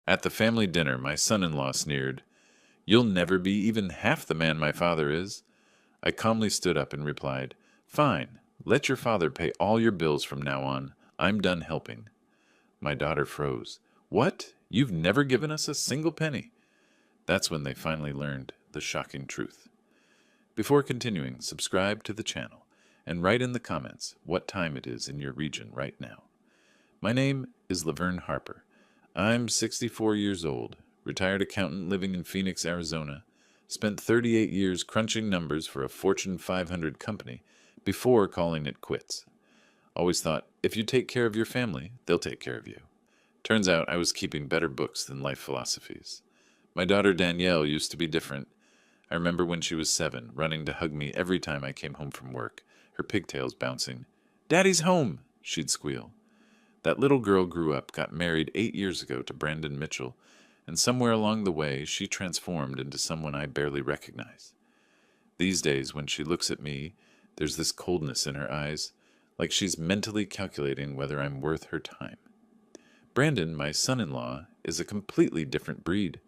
At the family dinner, my son-in-law sneered, "You'll never be even half the man my father is." I calmly stood up and replied, "Fine, let your father pay all your bills from now on. I'm done helping." My daughter froze. "What? You've never given us a single penny?" That's when they finally learned the shocking truth. Before continuing, subscribe to the channel and write in the comments what time it is in your region right now. My name is Laverne Harper. I'm 64 years old, retired accountant living in Phoenix, Arizona. Spent 38 years crunching numbers for a Fortune 500 company before calling it quits. Always thought, if you take care of your family, they'll take care of you. Turns out I was keeping better books than life philosophies. My daughter Danielle used to be different. I remember when she was 7, running to hug me every time I came home from work, her pigtails bouncing. "Daddy's home!" she'd squeal. That little girl grew up, got married 8 years ago to Brandon Mitchell, and somewhere along the way she transformed into someone I barely recognize. These days, when she looks at me, there's this coldness in her eyes, like she's mentally calculating whether I'm worth her time. Brandon, my son-in-law, is a completely different breed.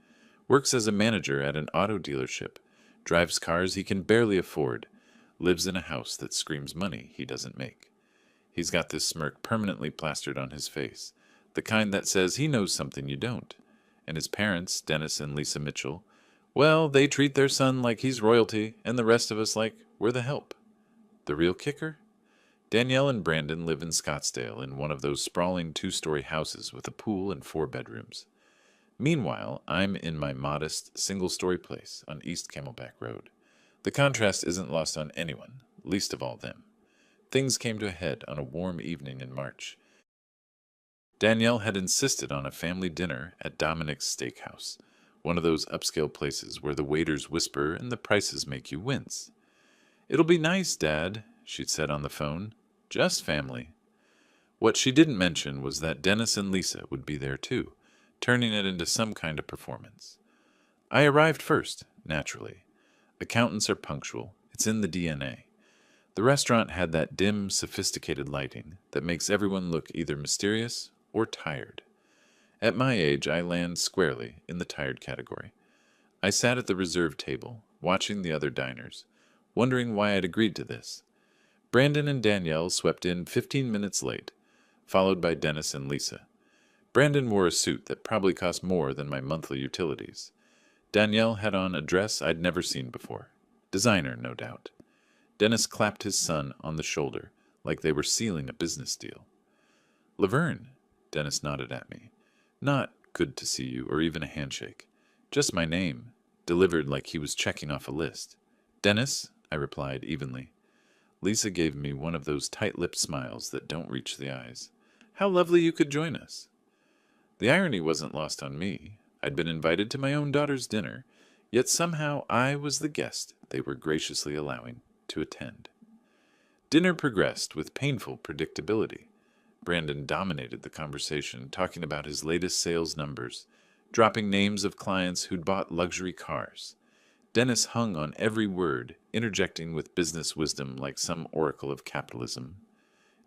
Works as a manager at an auto dealership, drives cars he can barely afford, lives in a house that screams money he doesn't make. He's got this smirk permanently plastered on his face, the kind that says he knows something you don't. And his parents, Dennis and Lisa Mitchell, well, they treat their son like he's royalty, and the rest of us like we're the help. The real kicker? Danielle and Brandon live in Scottsdale in one of those sprawling 2-story houses with a pool and 4 bedrooms. Meanwhile, I'm in my modest, single-story place on East Camelback Road. The contrast isn't lost on anyone, least of all them. Things came to a head on a warm evening in March. Danielle had insisted on a family dinner at Dominic's Steakhouse, one of those upscale places where the waiters whisper and the prices make you wince. "It'll be nice, Dad," she'd said on the phone. "Just family." What she didn't mention was that Dennis and Lisa would be there too, turning it into some kind of performance. I arrived first, naturally. Accountants are punctual. It's in the DNA. The restaurant had that dim, sophisticated lighting that makes everyone look either mysterious or tired. At my age, I land squarely in the tired category. I sat at the reserved table, watching the other diners, wondering why I'd agreed to this. Brandon and Danielle swept in 15 minutes late, followed by Dennis and Lisa. Brandon wore a suit that probably cost more than my monthly utilities. Danielle had on a dress I'd never seen before. Designer, no doubt. Dennis clapped his son on the shoulder, like they were sealing a business deal. "Laverne," Dennis nodded at me. Not "good to see you" or even a handshake. Just my name, delivered like he was checking off a list. "Dennis," I replied evenly. Lisa gave me one of those tight-lipped smiles that don't reach the eyes. "How lovely you could join us." The irony wasn't lost on me. I'd been invited to my own daughter's dinner, yet somehow I was the guest they were graciously allowing to attend. Dinner progressed with painful predictability. Brandon dominated the conversation, talking about his latest sales numbers, dropping names of clients who'd bought luxury cars. Dennis hung on every word, interjecting with business wisdom like some oracle of capitalism.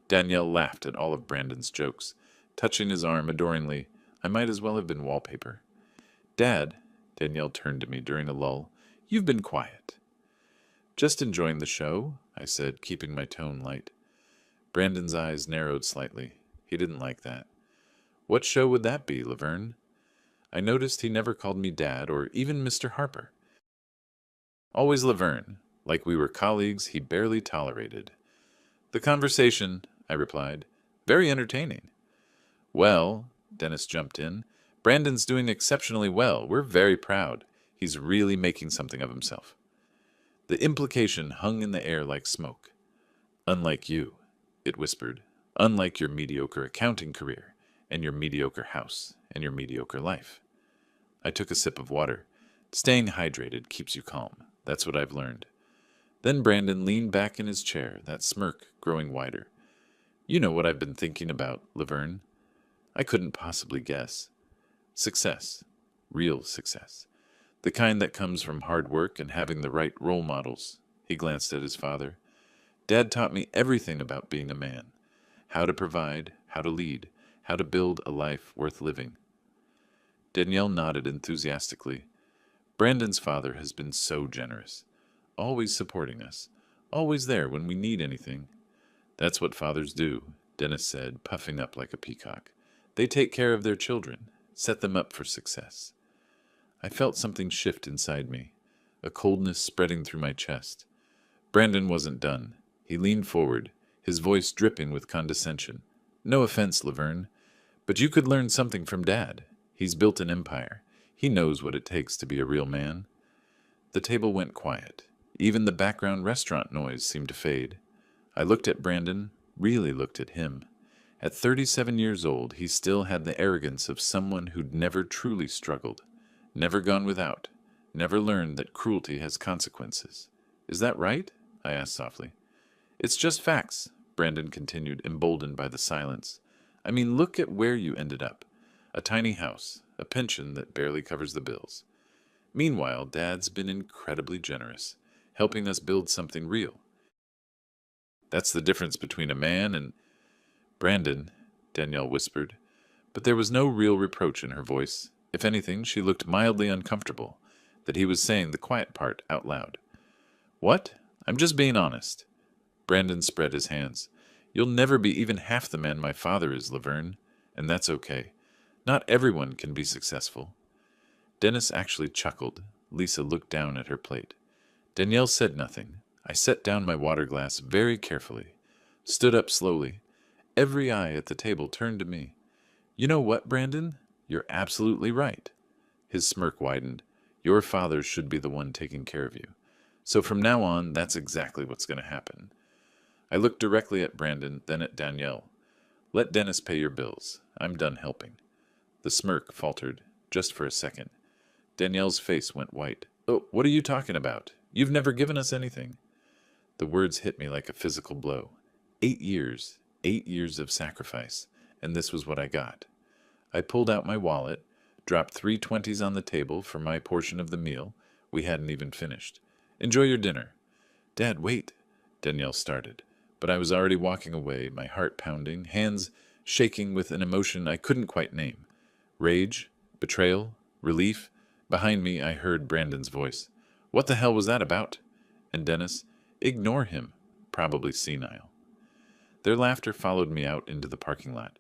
Danielle laughed at all of Brandon's jokes, touching his arm adoringly. I might as well have been wallpaper. "Dad," Danielle turned to me during a lull, "you've been quiet." "Just enjoying the show," I said, keeping my tone light. Brandon's eyes narrowed slightly. He didn't like that. "What show would that be, Laverne?" I noticed he never called me Dad or even Mr. Harper. Always Laverne, like we were colleagues he barely tolerated. "The conversation," I replied. "Very entertaining." "Well," Dennis jumped in, "Brandon's doing exceptionally well. We're very proud. He's really making something of himself." The implication hung in the air like smoke. "Unlike you," it whispered. "Unlike your mediocre accounting career, and your mediocre house, and your mediocre life." I took a sip of water. Staying hydrated keeps you calm. That's what I've learned. Then Brandon leaned back in his chair, that smirk growing wider. "You know what I've been thinking about, Laverne." I couldn't possibly guess. Success. Real success. The kind that comes from hard work and having the right role models. He glanced at his father. "Dad taught me everything about being a man. How to provide, how to lead, how to build a life worth living." Danielle nodded enthusiastically. Brandon's father has been so generous, always supporting us, always there when we need anything. That's what fathers do, Dennis said, puffing up like a peacock. They take care of their children, set them up for success. I felt something shift inside me, a coldness spreading through my chest. Brandon wasn't done. He leaned forward, his voice dripping with condescension. No offense, Laverne, but you could learn something from Dad. He's built an empire. He knows what it takes to be a real man. The table went quiet. Even the background restaurant noise seemed to fade. I looked at Brandon, really looked at him. At 37 years old, he still had the arrogance of someone who'd never truly struggled, never gone without, never learned that cruelty has consequences. Is that right? I asked softly. It's just facts, Brandon continued, emboldened by the silence. I mean, look at where you ended up. A tiny house, a pension that barely covers the bills. Meanwhile, Dad's been incredibly generous, helping us build something real. That's the difference between a man and... Brandon, Danielle whispered, but there was no real reproach in her voice. If anything, she looked mildly uncomfortable, that he was saying the quiet part out loud. What? I'm just being honest. Brandon spread his hands. You'll never be even half the man my father is, Laverne, and that's okay. Not everyone can be successful. Dennis actually chuckled. Lisa looked down at her plate. Danielle said nothing. I set down my water glass very carefully, stood up slowly. Every eye at the table turned to me. You know what, Brandon? You're absolutely right. His smirk widened. Your father should be the one taking care of you. So from now on, that's exactly what's going to happen. I looked directly at Brandon, then at Danielle. Let Dennis pay your bills. I'm done helping. The smirk faltered, just for a second. Danielle's face went white. Oh, what are you talking about? You've never given us anything. The words hit me like a physical blow. 8 years. 8 years of sacrifice, and this was what I got. I pulled out my wallet, dropped 3 20s on the table for my portion of the meal. We hadn't even finished. Enjoy your dinner. Dad, wait, Danielle started, but I was already walking away, my heart pounding, hands shaking with an emotion I couldn't quite name. Rage, betrayal, relief. Behind me, I heard Brandon's voice. What the hell was that about? And Dennis, ignore him, probably senile. Their laughter followed me out into the parking lot.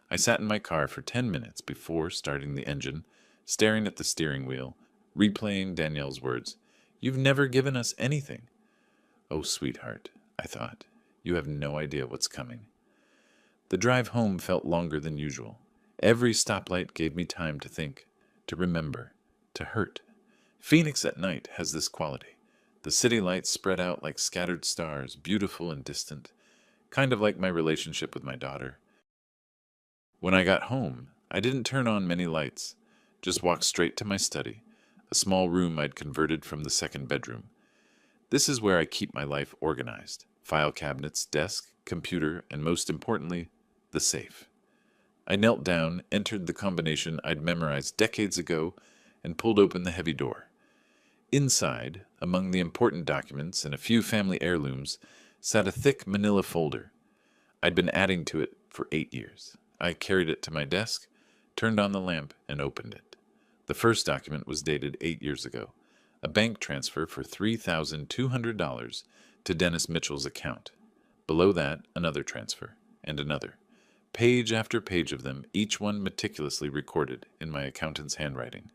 I sat in my car for 10 minutes before starting the engine, staring at the steering wheel, replaying Danielle's words. You've never given us anything. Oh, sweetheart, I thought. You have no idea what's coming. The drive home felt longer than usual. Every stoplight gave me time to think, to remember, to hurt. Phoenix at night has this quality. The city lights spread out like scattered stars, beautiful and distant. Kind of like my relationship with my daughter. When I got home, I didn't turn on many lights, just walked straight to my study, a small room I'd converted from the second bedroom. This is where I keep my life organized. File cabinets, desk, computer, and most importantly, the safe. I knelt down, entered the combination I'd memorized decades ago, and pulled open the heavy door. Inside, among the important documents and a few family heirlooms, sat a thick manila folder. I'd been adding to it for 8 years. I carried it to my desk, turned on the lamp, and opened it. The first document was dated 8 years ago, a bank transfer for $3,200 to Dennis Mitchell's account. Below that, another transfer, and another. Page after page of them, each one meticulously recorded in my accountant's handwriting.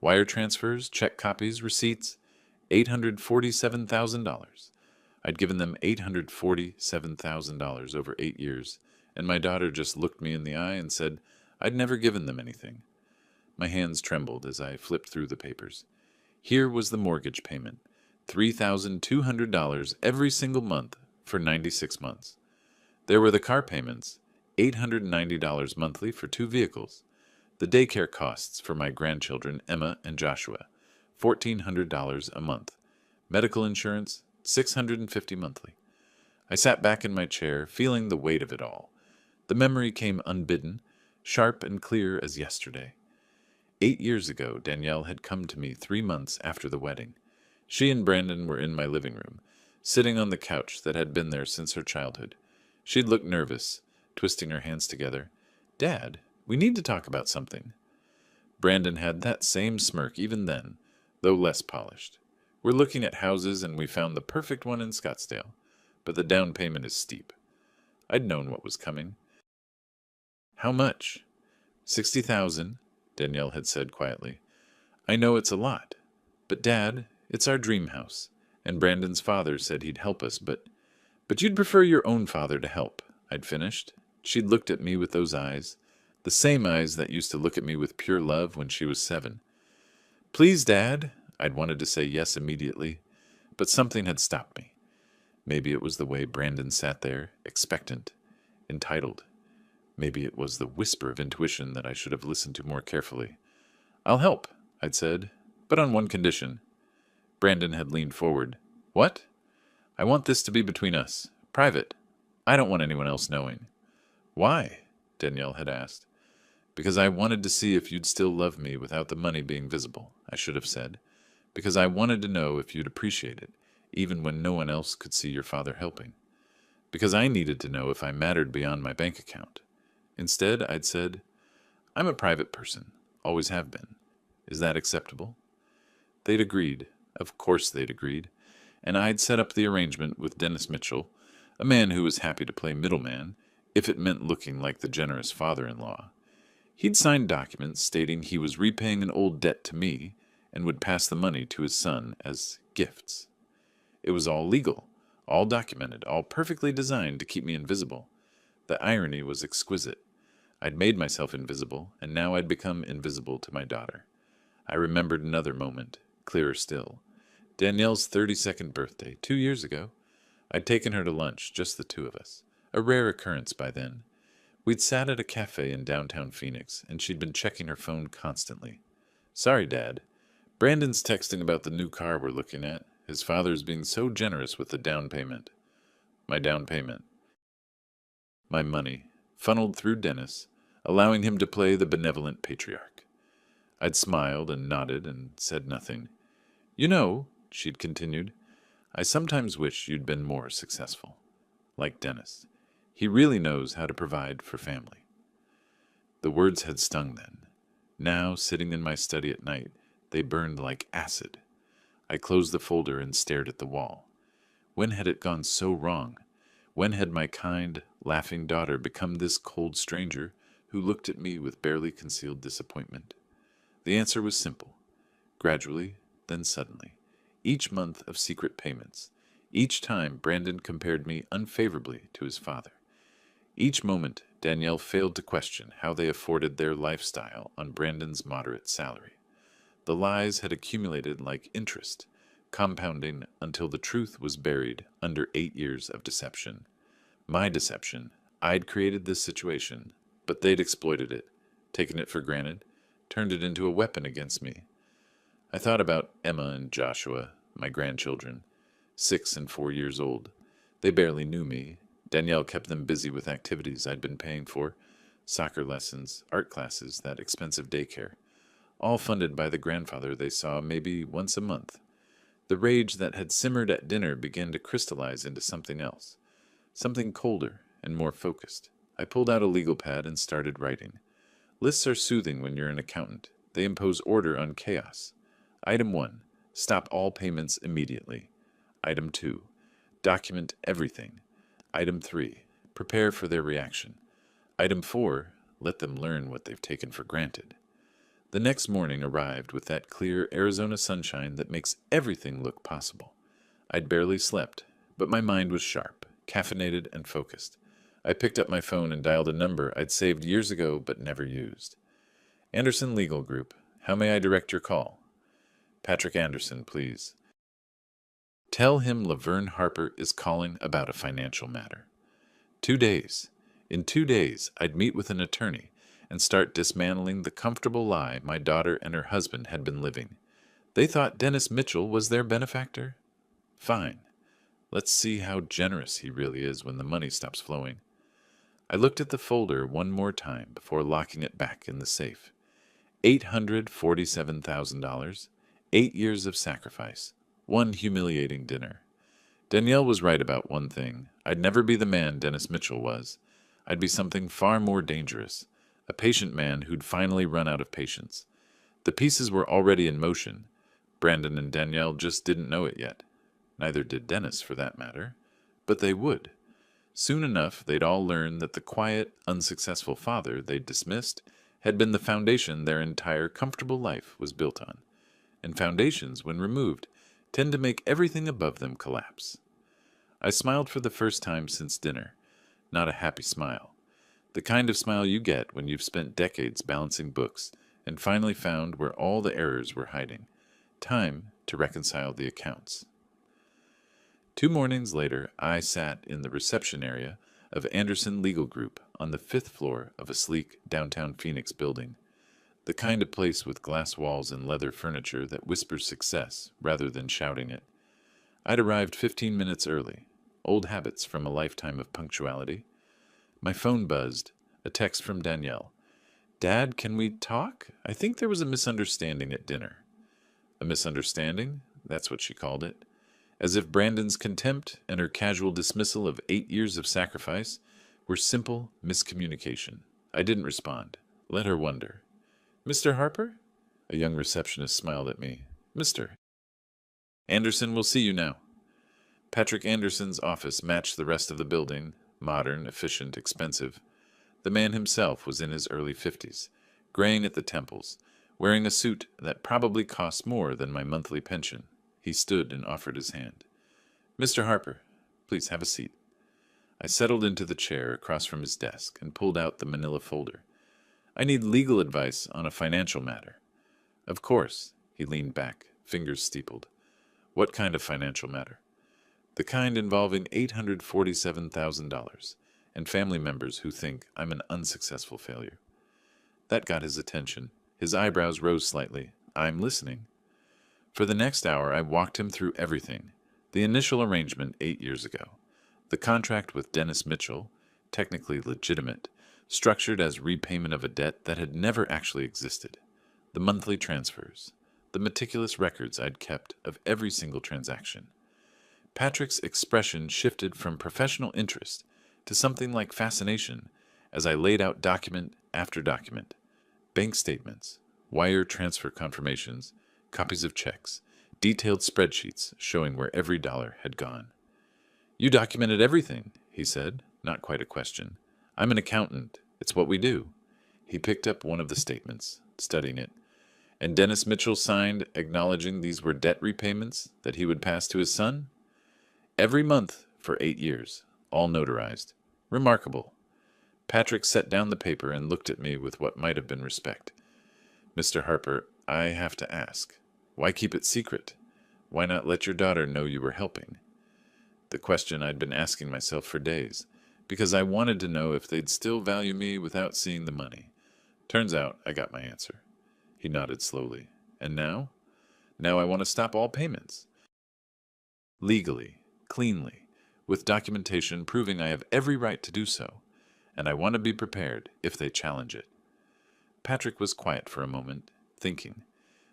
Wire transfers, check copies, receipts, $847,000. I'd given them $847,000 over 8 years, and my daughter just looked me in the eye and said I'd never given them anything. My hands trembled as I flipped through the papers. Here was the mortgage payment, $3,200 every single month for 96 months. There were the car payments, $890 monthly for 2 vehicles. The daycare costs for my grandchildren, Emma and Joshua, $1,400 a month. Medical insurance, $650 monthly. I sat back in my chair, feeling the weight of it all. The memory came unbidden, sharp and clear as yesterday. 8 years ago, Danielle had come to me 3 months after the wedding. She and Brandon were in my living room, sitting on the couch that had been there since her childhood. She'd looked nervous, twisting her hands together. Dad, we need to talk about something. Brandon had that same smirk even then, though less polished. We're looking at houses and we found the perfect one in Scottsdale, but the down payment is steep. I'd known what was coming. How much? 60,000, Danielle had said quietly. I know it's a lot, but Dad, it's our dream house, and Brandon's father said he'd help us, but you'd prefer your own father to help, I'd finished. She'd looked at me with those eyes, the same eyes that used to look at me with pure love when she was 7. Please, Dad, I'd wanted to say yes immediately, but something had stopped me. Maybe it was the way Brandon sat there, expectant, entitled. Maybe it was the whisper of intuition that I should have listened to more carefully. I'll help, I'd said, but on one condition. Brandon had leaned forward. What? I want this to be between us. Private. I don't want anyone else knowing. Why? Danielle had asked. Because I wanted to see if you'd still love me without the money being visible, I should have said. Because I wanted to know if you'd appreciate it, even when no one else could see your father helping. Because I needed to know if I mattered beyond my bank account. Instead, I'd said, I'm a private person, always have been. Is that acceptable? They'd agreed. Of course they'd agreed. And I'd set up the arrangement with Dennis Mitchell, a man who was happy to play middleman, if it meant looking like the generous father-in-law. He'd signed documents stating he was repaying an old debt to me and would pass the money to his son as gifts. It was all legal, all documented, all perfectly designed to keep me invisible. The irony was exquisite. I'd made myself invisible, and now I'd become invisible to my daughter. I remembered another moment, clearer still. Danielle's 32nd birthday, 2 years ago. I'd taken her to lunch, just the two of us. A rare occurrence by then. We'd sat at a cafe in downtown Phoenix, and she'd been checking her phone constantly. Sorry, Dad. Brandon's texting about the new car we're looking at. His father's being so generous with the down payment. My down payment. My money, funneled through Dennis, allowing him to play the benevolent patriarch. I'd smiled and nodded and said nothing. You know, she'd continued, I sometimes wish you'd been more successful. Like Dennis. He really knows how to provide for family. The words had stung then. Now, sitting in my study at night, they burned like acid. I closed the folder and stared at the wall. When had it gone so wrong? When had my kind, laughing daughter become this cold stranger who looked at me with barely concealed disappointment? The answer was simple. Gradually, then suddenly. Each month of secret payments. Each time Brandon compared me unfavorably to his father. Each moment, Danielle failed to question how they afforded their lifestyle on Brandon's moderate salary. The lies had accumulated like interest, compounding until the truth was buried under 8 years of deception. My deception. I'd created this situation, but they'd exploited it, taken it for granted, turned it into a weapon against me. I thought about Emma and Joshua, my grandchildren, 6 and 4 years old. They barely knew me. Danielle kept them busy with activities I'd been paying for, soccer lessons, art classes, that expensive daycare, all funded by the grandfather they saw maybe once a month. The rage that had simmered at dinner began to crystallize into something else, something colder and more focused. I pulled out a legal pad and started writing. Lists are soothing when you're an accountant. They impose order on chaos. Item 1. Stop all payments immediately. Item 2. Document everything. Item 3. Prepare for their reaction. Item 4. Let them learn what they've taken for granted. The next morning arrived with that clear Arizona sunshine that makes everything look possible. I'd barely slept, but my mind was sharp, caffeinated, and focused. I picked up my phone and dialed a number I'd saved years ago but never used. Anderson Legal Group. How may I direct your call? Patrick Anderson, please. Tell him Laverne Harper is calling about a financial matter. 2 days. In 2 days, I'd meet with an attorney and start dismantling the comfortable lie my daughter and her husband had been living. They thought Dennis Mitchell was their benefactor? Fine. Let's see how generous he really is when the money stops flowing. I looked at the folder one more time before locking it back in the safe. $847,000, 8 years of sacrifice, 1 humiliating dinner. Danielle was right about one thing. I'd never be the man Dennis Mitchell was. I'd be something far more dangerous, a patient man who'd finally run out of patience. The pieces were already in motion. Brandon and Danielle just didn't know it yet. Neither did Dennis, for that matter. But they would. Soon enough, they'd all learn that the quiet, unsuccessful father they'd dismissed had been the foundation their entire comfortable life was built on. And foundations, when removed, tend to make everything above them collapse. I smiled for the first time since dinner. Not a happy smile. The kind of smile you get when you've spent decades balancing books and finally found where all the errors were hiding. Time to reconcile the accounts. 2 mornings later, I sat in the reception area of Anderson Legal Group on the 5th floor of a sleek downtown Phoenix building, the kind of place with glass walls and leather furniture that whispers success rather than shouting it. I'd arrived 15 minutes early, old habits from a lifetime of punctuality. My phone buzzed, a text from Danielle. "Dad, can we talk? I think there was a misunderstanding at dinner." A misunderstanding? That's what she called it. As if Brandon's contempt and her casual dismissal of 8 years of sacrifice were simple miscommunication. I didn't respond. Let her wonder. "Mr. Harper?" A young receptionist smiled at me. "Mr. Anderson will see you now." Patrick Anderson's office matched the rest of the building, modern, efficient, expensive. The man himself was in his early 50s, graying at the temples, wearing a suit that probably cost more than my monthly pension. He stood and offered his hand. "Mr. Harper, please have a seat." I settled into the chair across from his desk and pulled out the manila folder. "I need legal advice on a financial matter." "Of course." He leaned back, fingers steepled. "What kind of financial matter?" "The kind involving $847,000 and family members who think I'm an unsuccessful failure." That got his attention. His eyebrows rose slightly. "I'm listening." For the next hour, I walked him through everything. The initial arrangement 8 years ago. The contract with Dennis Mitchell, technically legitimate, structured as repayment of a debt that had never actually existed. The monthly transfers. The meticulous records I'd kept of every single transaction. Patrick's expression shifted from professional interest to something like fascination as I laid out document after document. Bank statements, wire transfer confirmations, copies of checks, detailed spreadsheets showing where every dollar had gone. "You documented everything," he said, not quite a question. "I'm an accountant. It's what we do." He picked up one of the statements, studying it. "And Dennis Mitchell signed acknowledging these were debt repayments that he would pass to his son?" "Every month for 8 years, all notarized. Remarkable." Patrick set down the paper and looked at me with what might have been respect. "Mr. Harper, I have to ask. Why keep it secret? Why not let your daughter know you were helping?" The question I'd been asking myself for days, because I wanted to know if they'd still value me without seeing the money. Turns out I got my answer. He nodded slowly. "And now?" "Now I want to stop all payments. Legally, cleanly, with documentation proving I have every right to do so, and I want to be prepared if they challenge it." Patrick was quiet for a moment, thinking.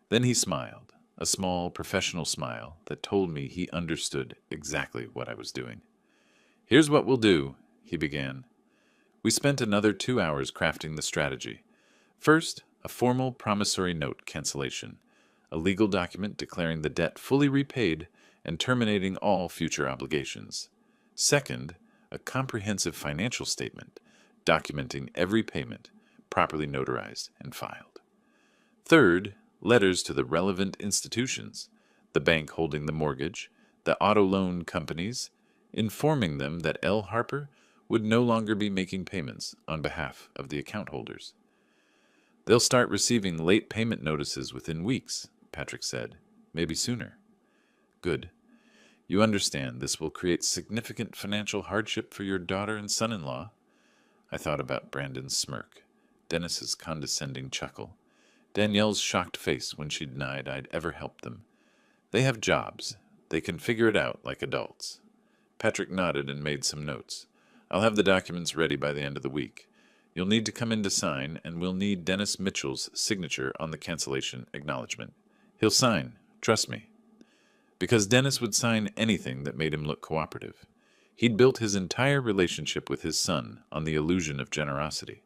Then he smiled, a small, professional smile that told me he understood exactly what I was doing. "Here's what we'll do," he began. We spent another 2 hours crafting the strategy. First, a formal promissory note cancellation, a legal document declaring the debt fully repaid and terminating all future obligations. Second, a comprehensive financial statement documenting every payment, properly notarized and filed. Third, letters to the relevant institutions, the bank holding the mortgage, the auto loan companies, informing them that L. Harper would no longer be making payments on behalf of the account holders. "They'll start receiving late payment notices within weeks," Patrick said. "Maybe sooner." "Good. You understand this will create significant financial hardship for your daughter and son-in-law." I thought about Brandon's smirk, Dennis's condescending chuckle, Danielle's shocked face when she denied I'd ever helped them. They have jobs. They can figure it out like adults. Patrick nodded and made some notes. "I'll have the documents ready by the end of the week. You'll need to come in to sign, and we'll need Dennis Mitchell's signature on the cancellation acknowledgement. He'll sign, trust me." Because Dennis would sign anything that made him look cooperative. He'd built his entire relationship with his son on the illusion of generosity.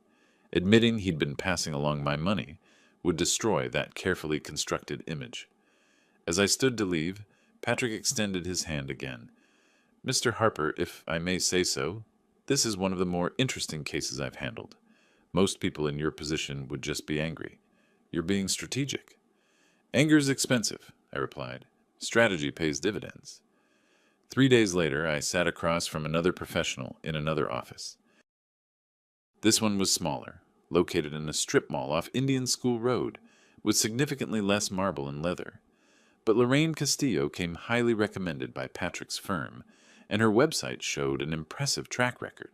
Admitting he'd been passing along my money would destroy that carefully constructed image. As I stood to leave, Patrick extended his hand again. Mr. Harper, if I may say so, this is one of the more interesting cases I've handled. Most people in your position would just be angry. You're being strategic. Anger is expensive, I replied. Strategy pays dividends. 3 days later, I sat across from another professional in another office. This one was smaller, located in a strip mall off Indian School Road, with significantly less marble and leather. But Lorraine Castillo came highly recommended by Patrick's firm, and her website showed an impressive track record.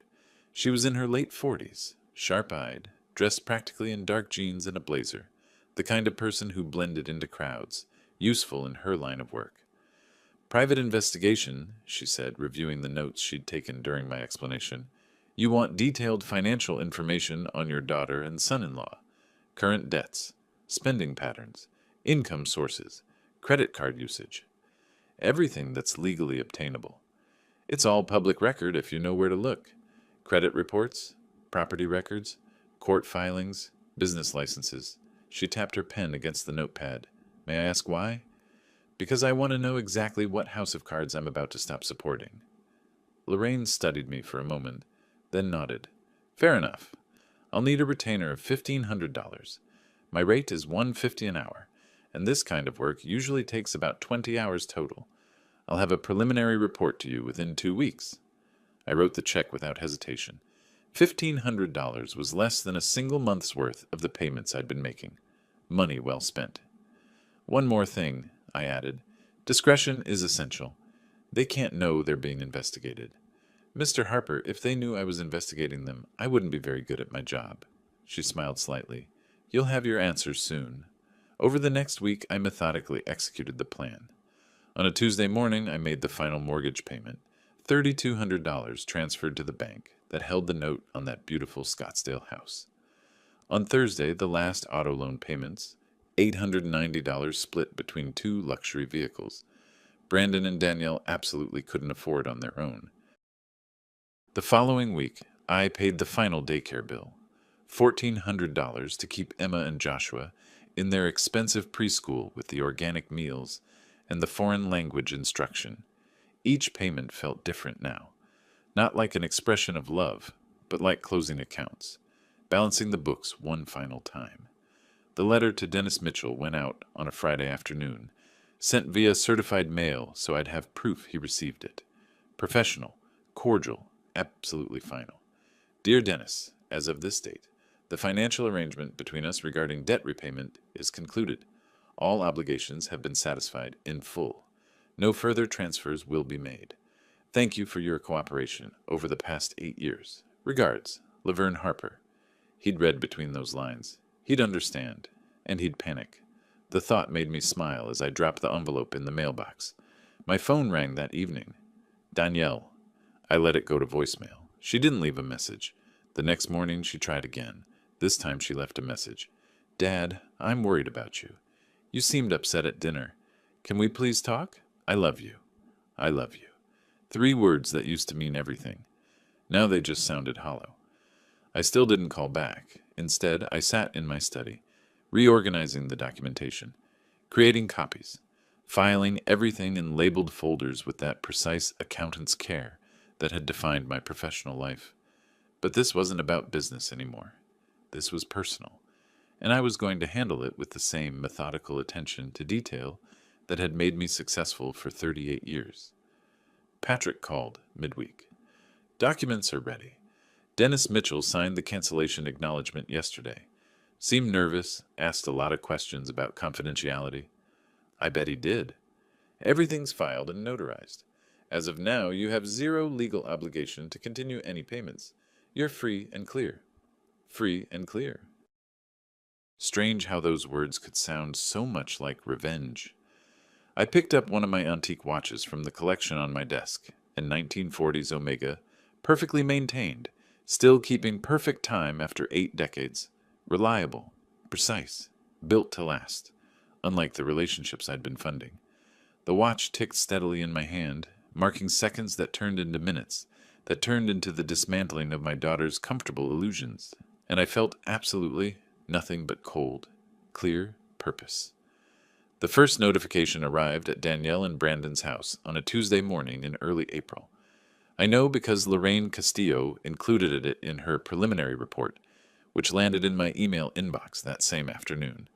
She was in her late 40s, sharp-eyed, dressed practically in dark jeans and a blazer, the kind of person who blended into crowds, useful in her line of work. Private investigation, she said, reviewing the notes she'd taken during my explanation. You want detailed financial information on your daughter and son-in-law, current debts, spending patterns, income sources, credit card usage, everything that's legally obtainable. It's all public record if you know where to look. Credit reports, property records, court filings, business licenses. She tapped her pen against the notepad. May I ask why? Because I want to know exactly what house of cards I'm about to stop supporting. Lorraine studied me for a moment, then nodded. Fair enough. I'll need a retainer of $1,500. My rate is $150 an hour, and this kind of work usually takes about 20 hours total. I'll have a preliminary report to you within 2 weeks. I wrote the check without hesitation. $1,500 was less than a single month's worth of the payments I'd been making. Money well spent. One more thing, I added. Discretion is essential. They can't know they're being investigated. Mr. Harper, if they knew I was investigating them, I wouldn't be very good at my job. She smiled slightly. You'll have your answers soon. Over the next week, I methodically executed the plan. On a Tuesday morning, I made the final mortgage payment, $3,200 transferred to the bank that held the note on that beautiful Scottsdale house. On Thursday, the last auto loan payments, $890 split between 2 luxury vehicles. Brandon and Danielle absolutely couldn't afford on their own. The following week, I paid the final daycare bill, $1,400 to keep Emma and Joshua in their expensive preschool with the organic meals and the foreign language instruction. Each payment felt different now, not like an expression of love, but like closing accounts, balancing the books one final time. The letter to Dennis Mitchell went out on a Friday afternoon, sent via certified mail so I'd have proof he received it. Professional, cordial, absolutely final. Dear Dennis, as of this date, the financial arrangement between us regarding debt repayment is concluded. All obligations have been satisfied in full. No further transfers will be made. Thank you for your cooperation over the past 8 years. Regards, Laverne Harper. He'd read between those lines. He'd understand, and he'd panic. The thought made me smile as I dropped the envelope in the mailbox. My phone rang that evening. Danielle. I let it go to voicemail. She didn't leave a message. The next morning she tried again. This time she left a message. Dad, I'm worried about you. You seemed upset at dinner. Can we please talk? I love you. I love you. 3 words that used to mean everything. Now they just sounded hollow. I still didn't call back. Instead, I sat in my study, reorganizing the documentation, creating copies, filing everything in labeled folders with that precise accountant's care that had defined my professional life. But this wasn't about business anymore. This was personal, and I was going to handle it with the same methodical attention to detail that had made me successful for 38 years. Patrick called midweek. Documents are ready. Dennis Mitchell signed the cancellation acknowledgement yesterday. Seemed nervous, asked a lot of questions about confidentiality. I bet he did. Everything's filed and notarized. As of now, you have 0 legal obligation to continue any payments. You're free and clear. Free and clear. Strange how those words could sound so much like revenge. I picked up one of my antique watches from the collection on my desk, a 1940s Omega, perfectly maintained, still keeping perfect time after 8 decades. Reliable, precise, built to last, unlike the relationships I'd been funding. The watch ticked steadily in my hand, marking seconds that turned into minutes, that turned into the dismantling of my daughter's comfortable illusions, and I felt absolutely nothing but cold, clear purpose. The first notification arrived at Danielle and Brandon's house on a Tuesday morning in early April. I know because Lorraine Castillo included it in her preliminary report, which landed in my email inbox that same afternoon.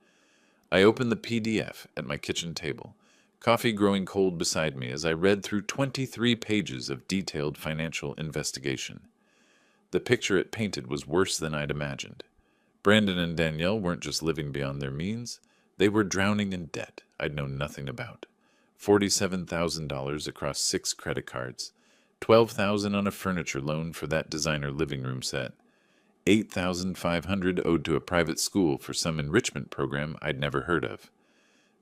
I opened the PDF at my kitchen table, coffee growing cold beside me as I read through 23 pages of detailed financial investigation. The picture it painted was worse than I'd imagined. Brandon and Danielle weren't just living beyond their means, they were drowning in debt I'd known nothing about. $47,000 across 6 credit cards, $12,000 on a furniture loan for that designer living room set, $8,500 owed to a private school for some enrichment program I'd never heard of.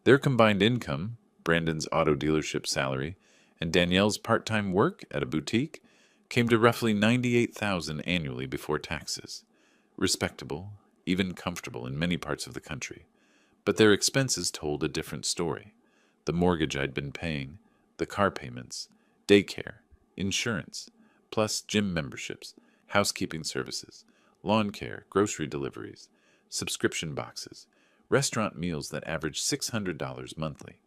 Their combined income, Brandon's auto dealership salary, and Danielle's part-time work at a boutique, came to roughly $98,000 annually before taxes. Respectable, even comfortable in many parts of the country. But their expenses told a different story. The mortgage I'd been paying, the car payments, daycare, insurance, plus gym memberships, housekeeping services, lawn care, grocery deliveries, subscription boxes, restaurant meals that averaged $600 monthly.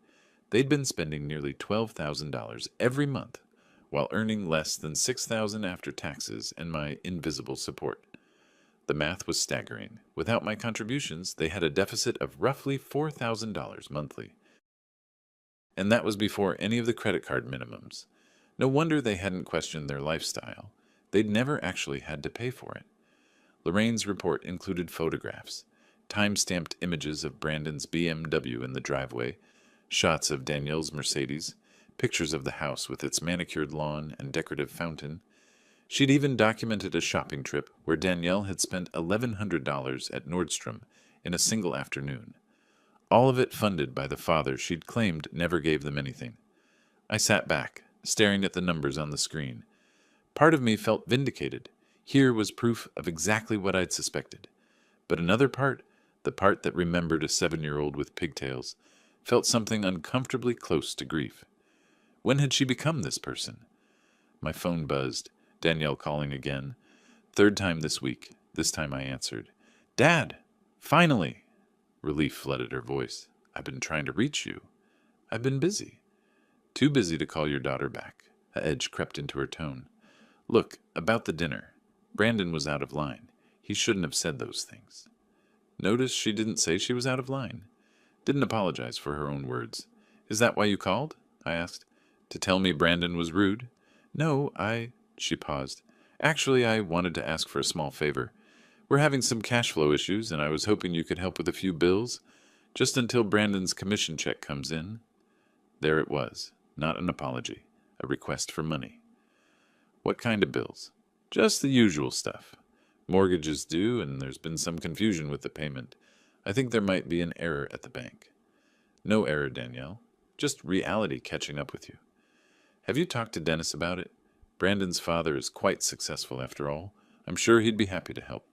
They'd been spending nearly $12,000 every month while earning less than $6,000 after taxes and my invisible support. The math was staggering. Without my contributions, they had a deficit of roughly $4,000 monthly. And that was before any of the credit card minimums. No wonder they hadn't questioned their lifestyle. They'd never actually had to pay for it. Lorraine's report included photographs, time-stamped images of Brandon's BMW in the driveway, shots of Danielle's Mercedes, pictures of the house with its manicured lawn and decorative fountain. She'd even documented a shopping trip where Danielle had spent $1,100 at Nordstrom in a single afternoon. All of it funded by the father she'd claimed never gave them anything. I sat back, staring at the numbers on the screen. Part of me felt vindicated. Here was proof of exactly what I'd suspected. But another part, the part that remembered a 7-year-old with pigtails, felt something uncomfortably close to grief. When had she become this person? My phone buzzed. Danielle calling again. Third time this week. This time I answered. "Dad! Finally!" Relief flooded her voice. "I've been trying to reach you." "I've been busy." "Too busy to call your daughter back." A edge crept into her tone. "Look, about the dinner. Brandon was out of line. He shouldn't have said those things." Notice she didn't say she was out of line. Didn't apologize for her own words. "Is that why you called?" I asked. "To tell me Brandon was rude?" "No, She paused. "Actually, I wanted to ask for a small favor. We're having some cash flow issues, and I was hoping you could help with a few bills, just until Brandon's commission check comes in." There it was. Not an apology. A request for money. "What kind of bills?" "Just the usual stuff. Mortgage is due, and there's been some confusion with the payment. I think there might be an error at the bank." "No error, Danielle. Just reality catching up with you." "Have you talked to Dennis about it? Brandon's father is quite successful after all. I'm sure he'd be happy to help."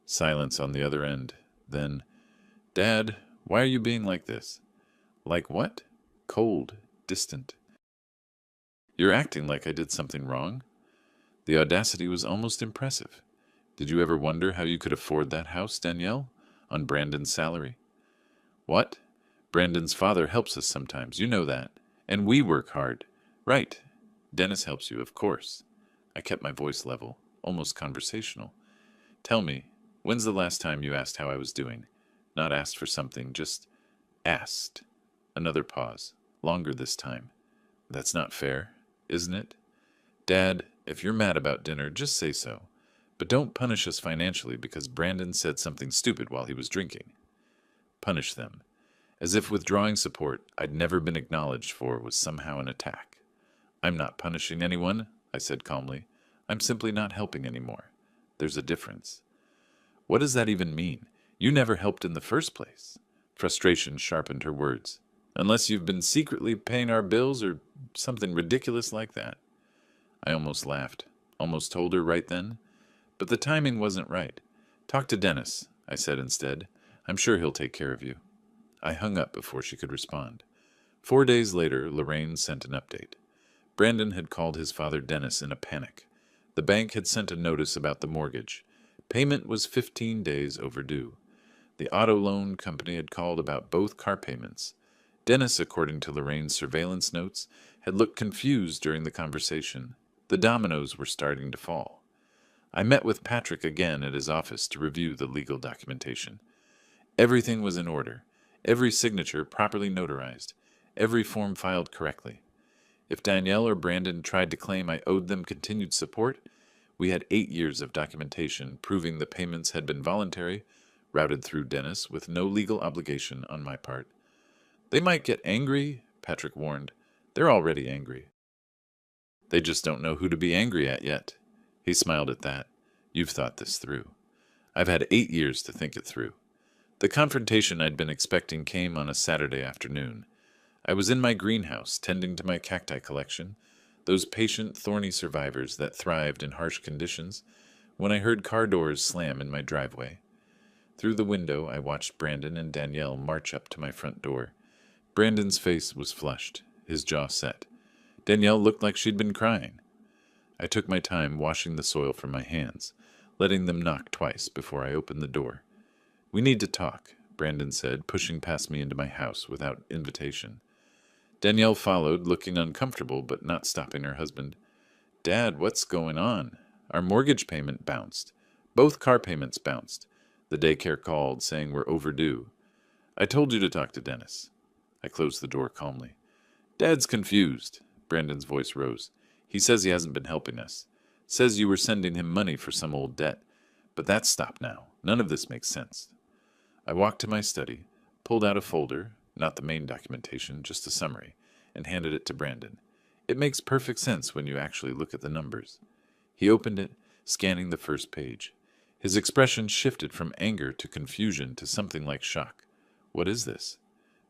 Silence on the other end. Then, "Dad, why are you being like this?" "Like what?" "Cold, distant." "You're acting like I did something wrong." The audacity was almost impressive. "Did you ever wonder how you could afford that house, Danielle? On Brandon's salary?" "What? Brandon's father helps us sometimes, you know that. And we work hard." "Right. Dennis helps you, of course." I kept my voice level, almost conversational. "Tell me, when's the last time you asked how I was doing? Not asked for something, just asked." Another pause, longer this time. "That's not fair, isn't it? Dad, if you're mad about dinner, just say so. But don't punish us financially because Brandon said something stupid while he was drinking." Punish them. As if withdrawing support I'd never been acknowledged for was somehow an attack. "I'm not punishing anyone," I said calmly. "I'm simply not helping anymore. There's a difference." "What does that even mean? You never helped in the first place." Frustration sharpened her words. "Unless you've been secretly paying our bills or something ridiculous like that." I almost laughed, almost told her right then. But the timing wasn't right. "Talk to Dennis," I said instead. "I'm sure he'll take care of you." I hung up before she could respond. 4 days later, Lorraine sent an update. Brandon had called his father Dennis in a panic. The bank had sent a notice about the mortgage. Payment was 15 days overdue. The auto loan company had called about both car payments. Dennis, according to Lorraine's surveillance notes, had looked confused during the conversation. The dominoes were starting to fall. I met with Patrick again at his office to review the legal documentation. Everything was in order, every signature properly notarized, every form filed correctly. If Danielle or Brandon tried to claim I owed them continued support, we had 8 years of documentation proving the payments had been voluntary, routed through Dennis with no legal obligation on my part. They might get angry, Patrick warned. They're already angry. They just don't know who to be angry at yet. He smiled at that. You've thought this through. I've had 8 years to think it through. The confrontation I'd been expecting came on a Saturday afternoon. I was in my greenhouse, tending to my cacti collection, those patient, thorny survivors that thrived in harsh conditions, when I heard car doors slam in my driveway. Through the window, I watched Brandon and Danielle march up to my front door. Brandon's face was flushed, his jaw set. Danielle looked like she'd been crying. I took my time washing the soil from my hands, letting them knock twice before I opened the door. We need to talk, Brandon said, pushing past me into my house without invitation. Danielle followed, looking uncomfortable but not stopping her husband. Dad, what's going on? Our mortgage payment bounced. Both car payments bounced. The daycare called, saying we're overdue. I told you to talk to Dennis. I closed the door calmly. Dad's confused. Brandon's voice rose. He says he hasn't been helping us. Says you were sending him money for some old debt. But that's stopped now. None of this makes sense. I walked to my study, pulled out a folder, not the main documentation, just a summary, and handed it to Brandon. It makes perfect sense when you actually look at the numbers. He opened it, scanning the first page. His expression shifted from anger to confusion to something like shock. What is this?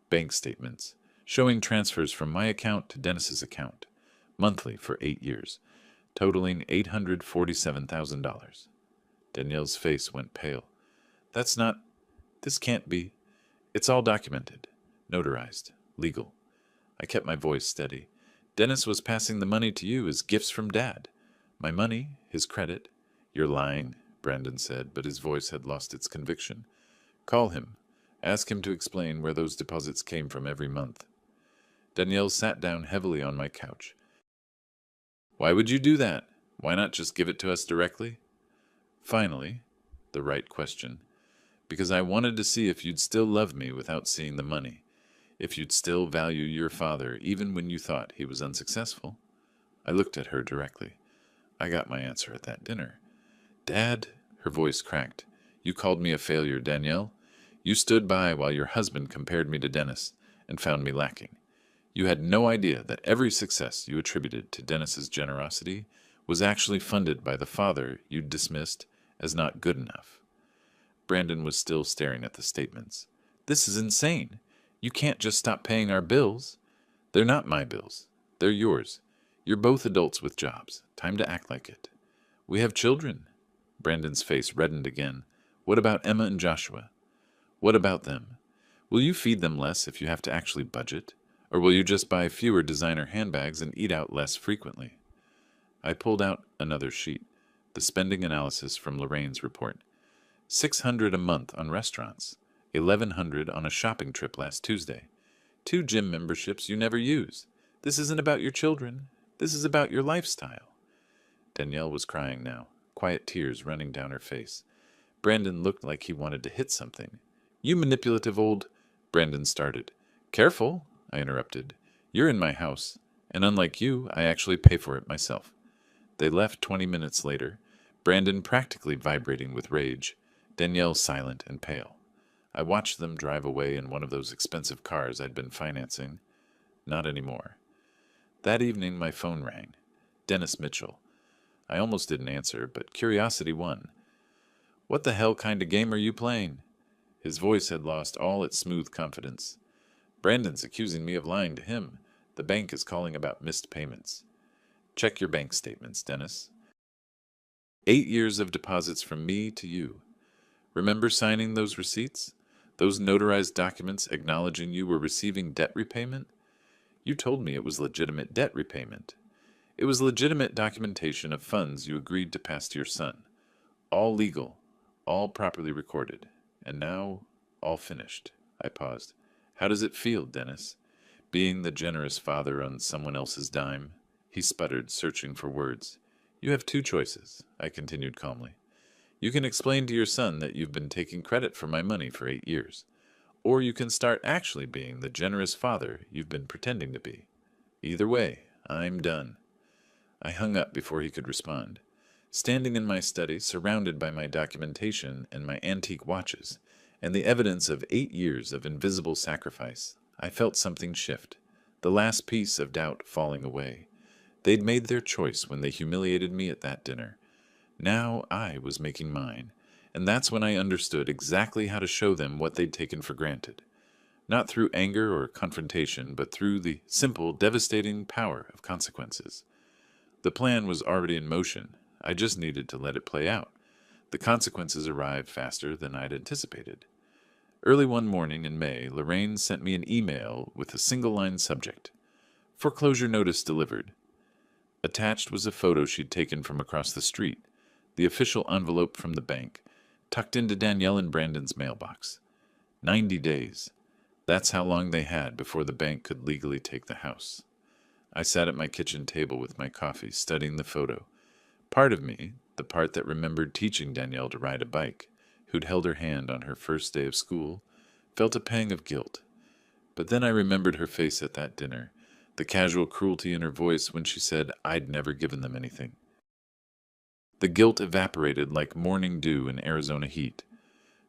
Bank statements, showing transfers from my account to Dennis's account, monthly for 8 years, totaling $847,000. Danielle's face went pale. This can't be. It's all documented, notarized, legal. I kept my voice steady. Dennis was passing the money to you as gifts from Dad. My money, his credit. You're lying, Brandon said, but his voice had lost its conviction. Call him. Ask him to explain where those deposits came from every month. Danielle sat down heavily on my couch. Why would you do that? Why not just give it to us directly? Finally, the right question. Because I wanted to see if you'd still love me without seeing the money, if you'd still value your father even when you thought he was unsuccessful. I looked at her directly. I got my answer at that dinner. Dad, her voice cracked, you called me a failure, Danielle. You stood by while your husband compared me to Dennis and found me lacking. You had no idea that every success you attributed to Dennis's generosity was actually funded by the father you'd dismissed as not good enough. Brandon was still staring at the statements. This is insane. You can't just stop paying our bills. They're not my bills. They're yours. You're both adults with jobs. Time to act like it. We have children. Brandon's face reddened again. What about Emma and Joshua? What about them? Will you feed them less if you have to actually budget? Or will you just buy fewer designer handbags and eat out less frequently? I pulled out another sheet, the spending analysis from Lorraine's report. $600 a month on restaurants, $1,100 on a shopping trip last Tuesday, 2 gym memberships you never use. This isn't about your children. This is about your lifestyle. Danielle was crying now, quiet tears running down her face. Brandon looked like he wanted to hit something. You manipulative old... Brandon started. Careful, I interrupted. You're in my house, and unlike you, I actually pay for it myself. They left 20 minutes later, Brandon practically vibrating with rage, Danielle silent and pale. I watched them drive away in one of those expensive cars I'd been financing. Not anymore. That evening my phone rang. Dennis Mitchell. I almost didn't answer, but curiosity won. What the hell kind of game are you playing? His voice had lost all its smooth confidence. Brandon's accusing me of lying to him. The bank is calling about missed payments. Check your bank statements, Dennis. 8 years of deposits from me to you. Remember signing those receipts? Those notarized documents acknowledging you were receiving debt repayment? You told me it was legitimate debt repayment. It was legitimate documentation of funds you agreed to pass to your son. All legal, all properly recorded. And now, all finished. I paused. How does it feel, Dennis? Being the generous father on someone else's dime? He sputtered, searching for words. You have two choices, I continued calmly. You can explain to your son that you've been taking credit for my money for 8 years. Or you can start actually being the generous father you've been pretending to be. Either way, I'm done. I hung up before he could respond. Standing in my study, surrounded by my documentation and my antique watches, and the evidence of 8 years of invisible sacrifice, I felt something shift, the last piece of doubt falling away. They'd made their choice when they humiliated me at that dinner. Now I was making mine, and that's when I understood exactly how to show them what they'd taken for granted. Not through anger or confrontation, but through the simple, devastating power of consequences. The plan was already in motion. I just needed to let it play out. The consequences arrived faster than I'd anticipated. Early one morning in May, Lorraine sent me an email with a single-line subject. Foreclosure notice delivered. Attached was a photo she'd taken from across the street, the official envelope from the bank, tucked into Danielle and Brandon's mailbox. 90 days. That's how long they had before the bank could legally take the house. I sat at my kitchen table with my coffee, studying the photo. Part of me, the part that remembered teaching Danielle to ride a bike, who'd held her hand on her first day of school, felt a pang of guilt. But then I remembered her face at that dinner, the casual cruelty in her voice when she said I'd never given them anything. The guilt evaporated like morning dew in Arizona heat.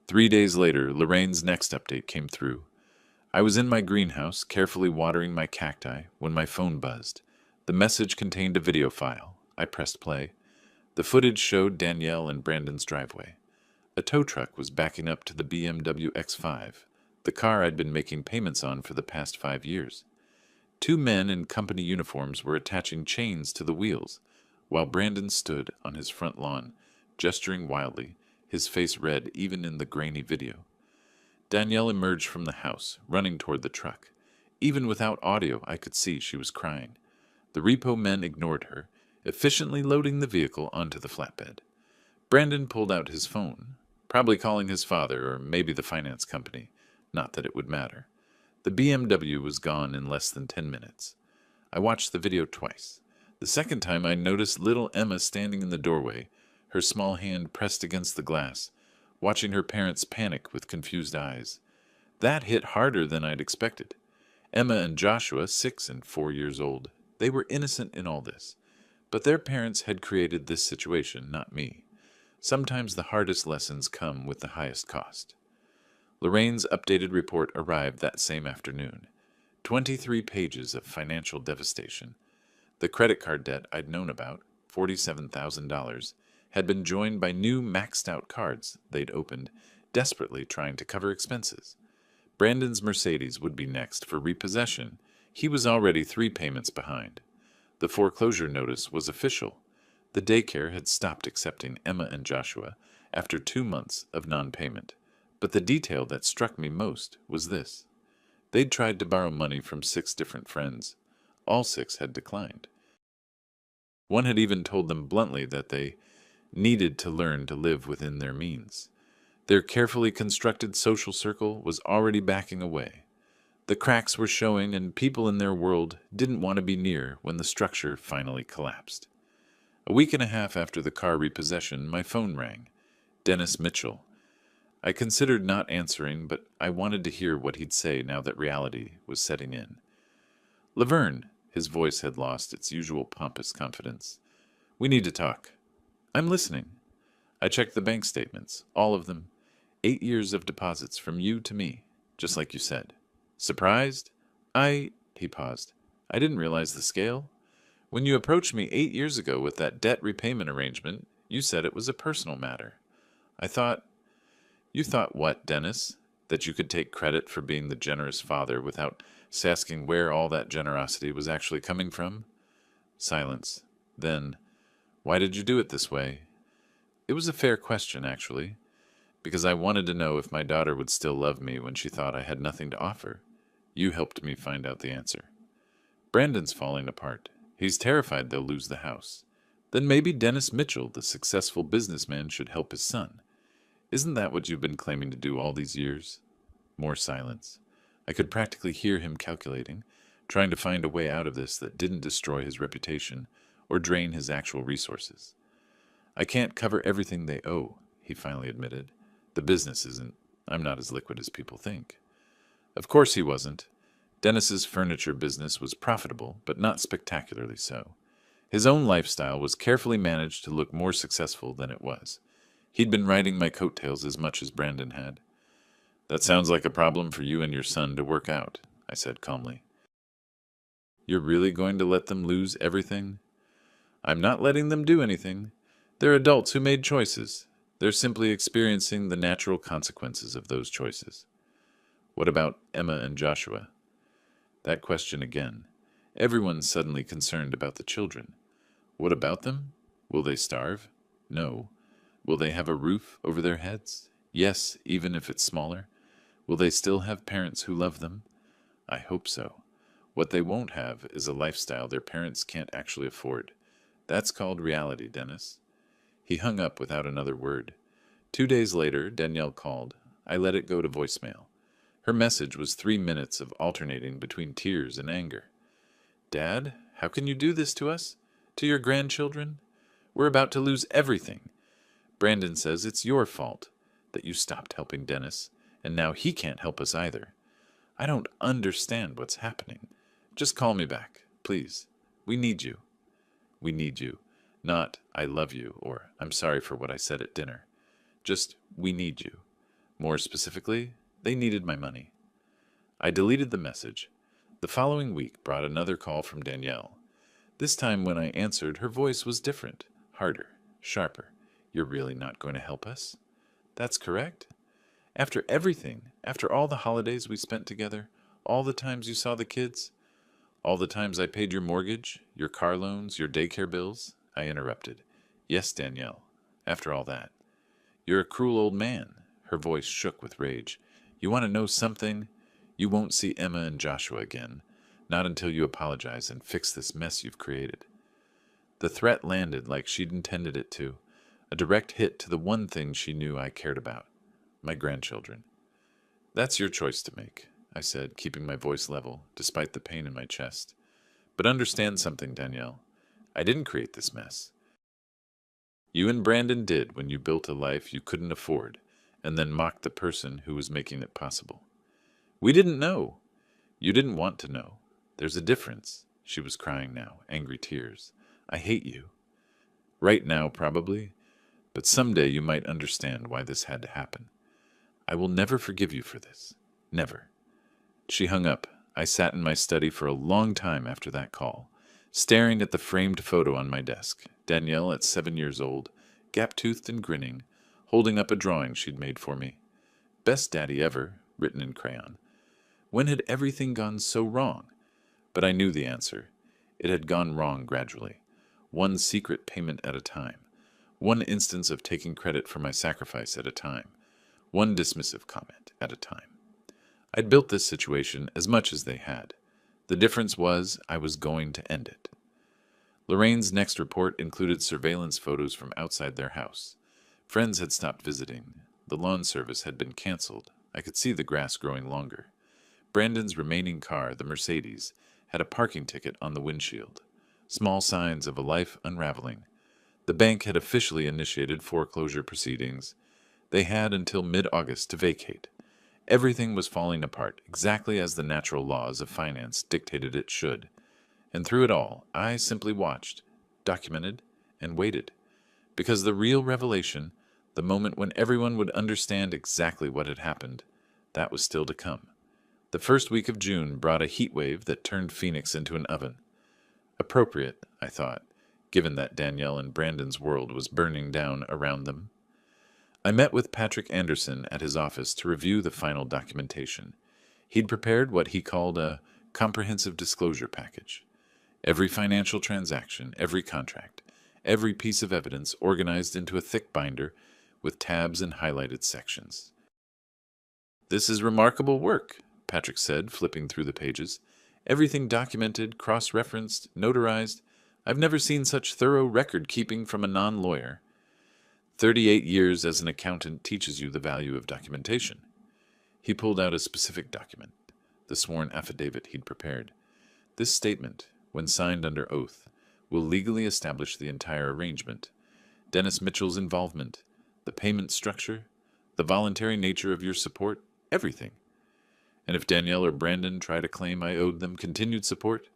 3 days later, Lorraine's next update came through. I was in my greenhouse, carefully watering my cacti, when my phone buzzed. The message contained a video file. I pressed play. The footage showed Danielle and Brandon's driveway. A tow truck was backing up to the BMW X5, the car I'd been making payments on for the past 5 years. 2 men in company uniforms were attaching chains to the wheels, while Brandon stood on his front lawn, gesturing wildly, his face red even in the grainy video. Danielle emerged from the house, running toward the truck. Even without audio, I could see she was crying. The repo men ignored her, efficiently loading the vehicle onto the flatbed. Brandon pulled out his phone, probably calling his father or maybe the finance company. Not that it would matter. The BMW was gone in less than 10 minutes. I watched the video twice. The second time I noticed little Emma standing in the doorway, her small hand pressed against the glass, watching her parents panic with confused eyes. That hit harder than I'd expected. Emma and Joshua, 6 and 4 years old, they were innocent in all this. But their parents had created this situation, not me. Sometimes the hardest lessons come with the highest cost. Lorraine's updated report arrived that same afternoon. 23 pages of financial devastation. The credit card debt I'd known about, $47,000, had been joined by new maxed-out cards they'd opened, desperately trying to cover expenses. Brandon's Mercedes would be next for repossession. He was already 3 payments behind. The foreclosure notice was official. The daycare had stopped accepting Emma and Joshua after 2 months of non-payment. But the detail that struck me most was this. They'd tried to borrow money from 6 different friends. All 6 had declined. One had even told them bluntly that they needed to learn to live within their means. Their carefully constructed social circle was already backing away. The cracks were showing, and people in their world didn't want to be near when the structure finally collapsed. A week and a half after the car repossession, my phone rang. Dennis Mitchell. I considered not answering, but I wanted to hear what he'd say now that reality was setting in. Laverne, his voice had lost its usual pompous confidence. We need to talk. I'm listening. I checked the bank statements, all of them. 8 years of deposits from you to me, just like you said. Surprised? He paused. I didn't realize the scale. When you approached me 8 years ago with that debt repayment arrangement, you said it was a personal matter. You thought what, Dennis? That you could take credit for being the generous father without asking where all that generosity was actually coming from? Silence. Then, why did you do it this way? It was a fair question, actually, because I wanted to know if my daughter would still love me when she thought I had nothing to offer. You helped me find out the answer. Brandon's falling apart. He's terrified they'll lose the house. Then maybe Dennis Mitchell, the successful businessman, should help his son. Isn't that what you've been claiming to do all these years? More silence. I could practically hear him calculating, trying to find a way out of this that didn't destroy his reputation or drain his actual resources. I can't cover everything they owe, he finally admitted. The business isn't. I'm not as liquid as people think. Of course he wasn't. Dennis's furniture business was profitable, but not spectacularly so. His own lifestyle was carefully managed to look more successful than it was. He'd been riding my coattails as much as Brandon had. That sounds like a problem for you and your son to work out, I said calmly. You're really going to let them lose everything? I'm not letting them do anything. They're adults who made choices. They're simply experiencing the natural consequences of those choices. What about Emma and Joshua? That question again. Everyone's suddenly concerned about the children. What about them? Will they starve? No. Will they have a roof over their heads? Yes, even if it's smaller. Will they still have parents who love them? I hope so. What they won't have is a lifestyle their parents can't actually afford. That's called reality, Dennis. He hung up without another word. 2 days later, Danielle called. I let it go to voicemail. Her message was 3 minutes of alternating between tears and anger. Dad, how can you do this to us? To your grandchildren? We're about to lose everything. Brandon says it's your fault that you stopped helping Dennis, and now he can't help us either. I don't understand what's happening. Just call me back, please. We need you. We need you. Not, I love you, or I'm sorry for what I said at dinner. Just, we need you. More specifically, they needed my money. I deleted the message. The following week brought another call from Danielle. This time when I answered, her voice was different, harder, sharper. You're really not going to help us? That's correct. After everything, after all the holidays we spent together, all the times you saw the kids, all the times I paid your mortgage, your car loans, your daycare bills, I interrupted. Yes, Danielle, after all that. You're a cruel old man. Her voice shook with rage. You want to know something? You won't see Emma and Joshua again, not until you apologize and fix this mess you've created. The threat landed like she'd intended it to, a direct hit to the one thing she knew I cared about, my grandchildren. That's your choice to make, I said, keeping my voice level, despite the pain in my chest. But understand something, Danielle. I didn't create this mess. You and Brandon did when you built a life you couldn't afford, and then mocked the person who was making it possible. We didn't know. You didn't want to know. There's a difference. She was crying now, angry tears. I hate you. Right now, probably, but someday you might understand why this had to happen. I will never forgive you for this. Never. She hung up. I sat in my study for a long time after that call, staring at the framed photo on my desk. Danielle at 7 years old, gap-toothed and grinning, holding up a drawing she'd made for me. Best daddy ever, written in crayon. When had everything gone so wrong? But I knew the answer. It had gone wrong gradually, one secret payment at a time, one instance of taking credit for my sacrifice at a time, one dismissive comment at a time. I'd built this situation as much as they had. The difference was I was going to end it. Lorraine's next report included surveillance photos from outside their house. Friends had stopped visiting. The lawn service had been canceled. I could see the grass growing longer. Brandon's remaining car, the Mercedes, had a parking ticket on the windshield. Small signs of a life unraveling. The bank had officially initiated foreclosure proceedings. They had until mid-August to vacate. Everything was falling apart, exactly as the natural laws of finance dictated it should. And through it all, I simply watched, documented, and waited. Because the real revelation, the moment when everyone would understand exactly what had happened, that was still to come. The first week of June brought a heat wave that turned Phoenix into an oven. Appropriate, I thought, given that Danielle and Brandon's world was burning down around them. I met with Patrick Anderson at his office to review the final documentation. He'd prepared what he called a comprehensive disclosure package. Every financial transaction, every contract, every piece of evidence organized into a thick binder with tabs and highlighted sections. This is remarkable work, Patrick said, flipping through the pages. Everything documented, cross-referenced, notarized. I've never seen such thorough record-keeping from a non-lawyer. 38 years as an accountant teaches you the value of documentation. He pulled out a specific document, the sworn affidavit he'd prepared. This statement, when signed under oath, will legally establish the entire arrangement, Dennis Mitchell's involvement, the payment structure, the voluntary nature of your support, everything. And if Danielle or Brandon try to claim I owed them continued support,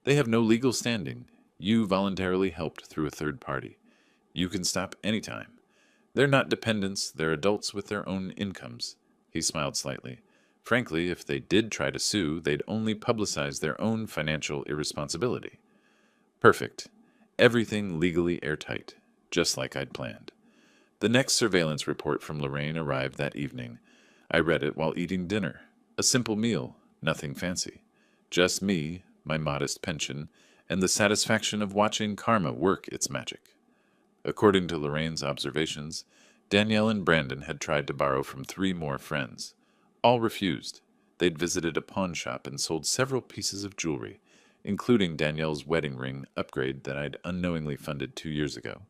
they have no legal standing. You voluntarily helped through a third party. You can stop any time. They're not dependents, they're adults with their own incomes. He smiled slightly. Frankly, if they did try to sue, they'd only publicize their own financial irresponsibility. Perfect. Everything legally airtight, just like I'd planned. The next surveillance report from Lorraine arrived that evening. I read it while eating dinner. A simple meal, nothing fancy. Just me, my modest pension, and the satisfaction of watching karma work its magic. According to Lorraine's observations, Danielle and Brandon had tried to borrow from 3 more friends. All refused. They'd visited a pawn shop and sold several pieces of jewelry, including Danielle's wedding ring upgrade that I'd unknowingly funded 2 years ago.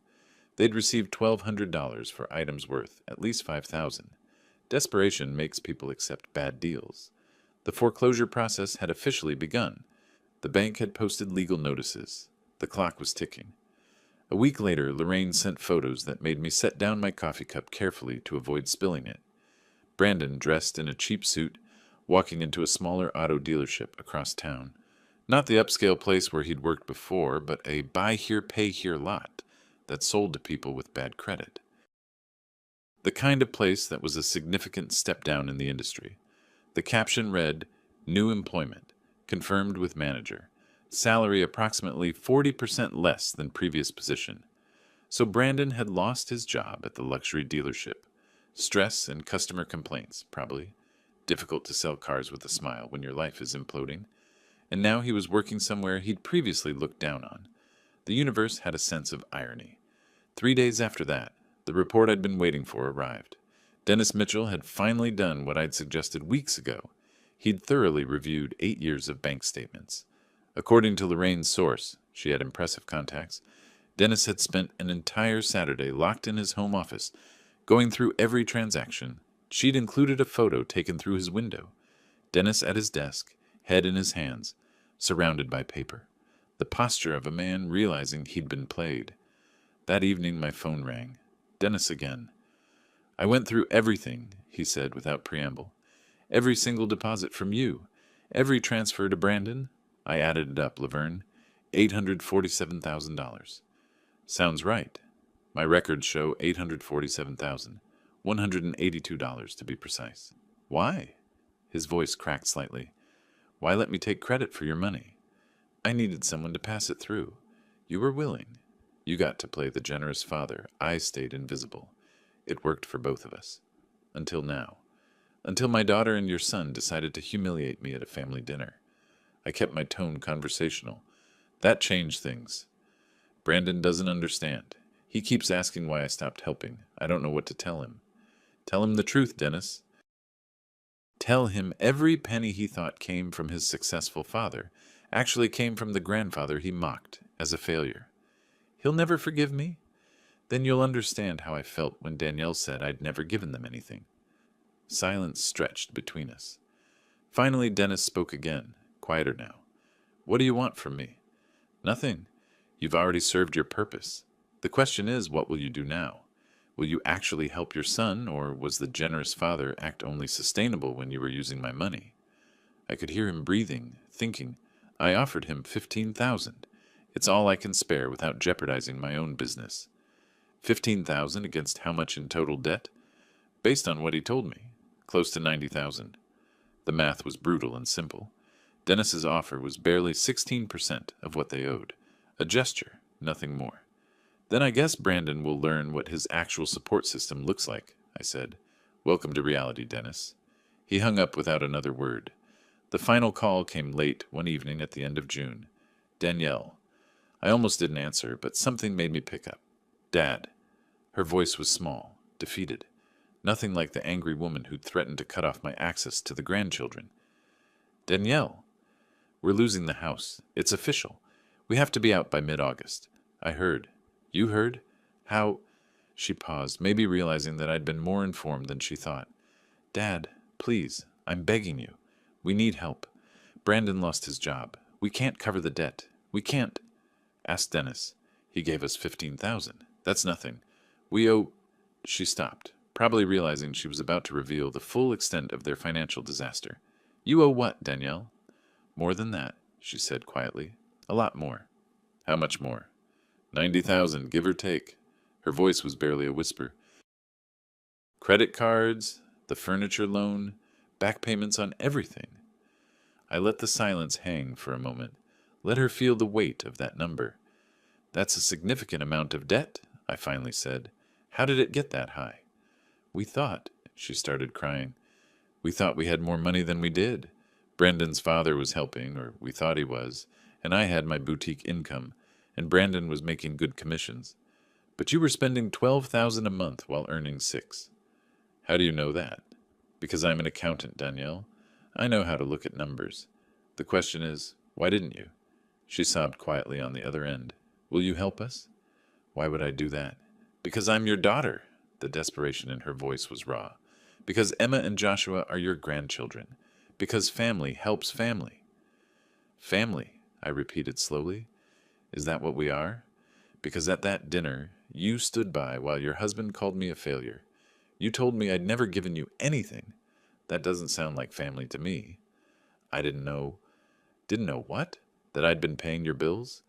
They'd received $1,200 for items worth at least $5,000. Desperation makes people accept bad deals. The foreclosure process had officially begun. The bank had posted legal notices. The clock was ticking. A week later, Lorraine sent photos that made me set down my coffee cup carefully to avoid spilling it. Brandon, dressed in a cheap suit, walking into a smaller auto dealership across town. Not the upscale place where he'd worked before, but a buy here, pay here lot that sold to people with bad credit. The kind of place that was a significant step down in the industry. The caption read, "New employment, confirmed with manager. Salary approximately 40% less than previous position." So Brandon had lost his job at the luxury dealership. Stress and customer complaints, probably. Difficult to sell cars with a smile when your life is imploding. And now he was working somewhere he'd previously looked down on. The universe had a sense of irony. 3 days after that, the report I'd been waiting for arrived. Dennis Mitchell had finally done what I'd suggested weeks ago. He'd thoroughly reviewed 8 years of bank statements. According to Lorraine's source, she had impressive contacts, Dennis had spent an entire Saturday locked in his home office, going through every transaction. She'd included a photo taken through his window. Dennis at his desk, head in his hands, surrounded by paper. The posture of a man realizing he'd been played. That evening my phone rang. Dennis again. "I went through everything," he said without preamble. "Every single deposit from you. Every transfer to Brandon." I added it up, Laverne. $847,000. Sounds right. My records show $847,182 to be precise. Why? His voice cracked slightly. Why let me take credit for your money? I needed someone to pass it through. You were willing. You got to play the generous father. I stayed invisible. It worked for both of us. Until now. Until my daughter and your son decided to humiliate me at a family dinner. I kept my tone conversational. That changed things. Brandon doesn't understand. He keeps asking why I stopped helping. I don't know what to tell him. Tell him the truth, Dennis. Tell him every penny he thought came from his successful father actually came from the grandfather he mocked as a failure. He'll never forgive me? Then you'll understand how I felt when Danielle said I'd never given them anything. Silence stretched between us. Finally, Dennis spoke again, quieter now. What do you want from me? Nothing. You've already served your purpose. The question is, what will you do now? Will you actually help your son, or was the generous father act only sustainable when you were using my money? I could hear him breathing, thinking. I offered him $15,000. It's all I can spare without jeopardizing my own business. $15,000 against how much in total debt? Based on what he told me, close to $90,000. The math was brutal and simple. Dennis's offer was barely 16% of what they owed. A gesture, nothing more. Then I guess Brandon will learn what his actual support system looks like, I said. Welcome to reality, Dennis. He hung up without another word. The final call came late one evening at the end of June. Danielle. I almost didn't answer, but something made me pick up. Dad. Her voice was small, defeated. Nothing like the angry woman who'd threatened to cut off my access to the grandchildren. Danielle. We're losing the house. It's official. We have to be out by mid-August. I heard. You heard? How? She paused, maybe realizing that I'd been more informed than she thought. Dad, please, I'm begging you. We need help. Brandon lost his job. We can't cover the debt. We can't. Ask Dennis. He gave us 15,000. That's nothing. We owe. She stopped, probably realizing she was about to reveal the full extent of their financial disaster. You owe what, Danielle? More than that, she said quietly. A lot more. How much more? 90,000, give or take. Her voice was barely a whisper. Credit cards, the furniture loan, back payments on everything. I let the silence hang for a moment. Let her feel the weight of that number. That's a significant amount of debt, I finally said. How did it get that high? We thought, she started crying. We thought we had more money than we did. Brandon's father was helping, or we thought he was, and I had my boutique income, and Brandon was making good commissions. But you were spending 12,000 a month while earning 6. How do you know that? Because I'm an accountant, Danielle. I know how to look at numbers. The question is, why didn't you? She sobbed quietly on the other end. Will you help us? Why would I do that? Because I'm your daughter. The desperation in her voice was raw. Because Emma and Joshua are your grandchildren. Because family helps family. Family, I repeated slowly. Is that what we are? Because at that dinner, you stood by while your husband called me a failure. You told me I'd never given you anything. That doesn't sound like family to me. I didn't know. Didn't know what? That I'd been paying your bills?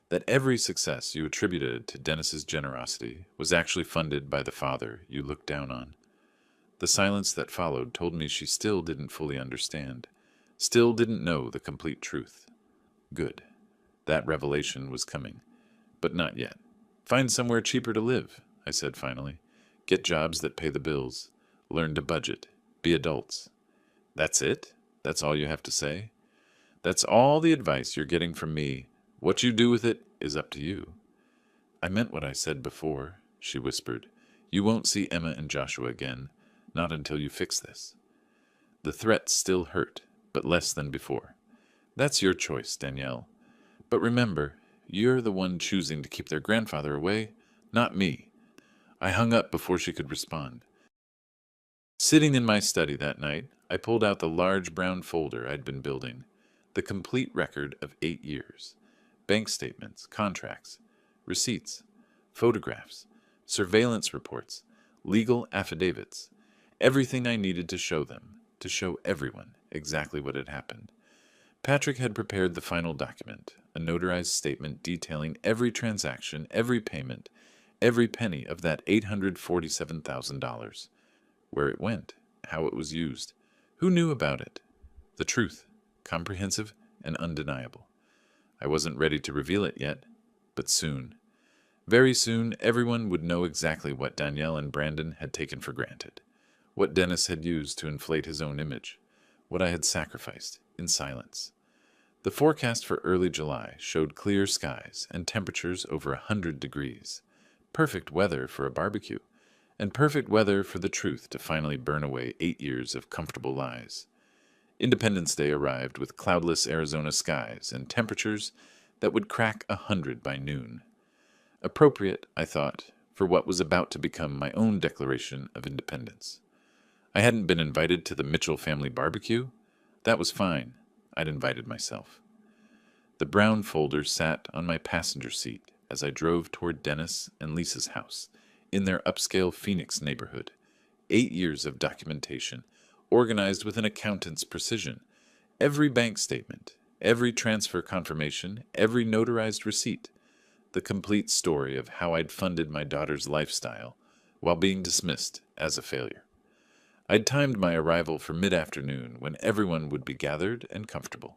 That every success you attributed to Dennis's generosity was actually funded by the father you looked down on. The silence that followed told me she still didn't fully understand, still didn't know the complete truth. Good. That revelation was coming. But not yet. Find somewhere cheaper to live, I said finally. Get jobs that pay the bills. Learn to budget. Be adults. That's it? That's all you have to say? That's all the advice you're getting from me. What you do with it is up to you. I meant what I said before, she whispered. You won't see Emma and Joshua again, not until you fix this. The threat still hurt, but less than before. That's your choice, Danielle. But remember, you're the one choosing to keep their grandfather away, not me. I hung up before she could respond. Sitting in my study that night, I pulled out the large brown folder I'd been building, the complete record of 8 years. Bank statements, contracts, receipts, photographs, surveillance reports, legal affidavits, everything I needed to show them, to show everyone exactly what had happened. Patrick had prepared the final document, a notarized statement detailing every transaction, every payment, every penny of that $847,000. Where it went, how it was used, who knew about it. The truth, comprehensive and undeniable. I wasn't ready to reveal it yet, but soon. Very soon, everyone would know exactly what Danielle and Brandon had taken for granted, what Dennis had used to inflate his own image, what I had sacrificed in silence. The forecast for early July showed clear skies and temperatures over 100 degrees. Perfect weather for a barbecue, and perfect weather for the truth to finally burn away 8 years of comfortable lies. Independence Day arrived with cloudless Arizona skies and temperatures that would crack 100 by noon. Appropriate, I thought, for what was about to become my own Declaration of Independence. I hadn't been invited to the Mitchell family barbecue. That was fine. I'd invited myself. The brown folder sat on my passenger seat as I drove toward Dennis and Lisa's house in their upscale Phoenix neighborhood. 8 years of documentation, organized with an accountant's precision. Every bank statement, every transfer confirmation, every notarized receipt. The complete story of how I'd funded my daughter's lifestyle while being dismissed as a failure. I'd timed my arrival for mid-afternoon when everyone would be gathered and comfortable.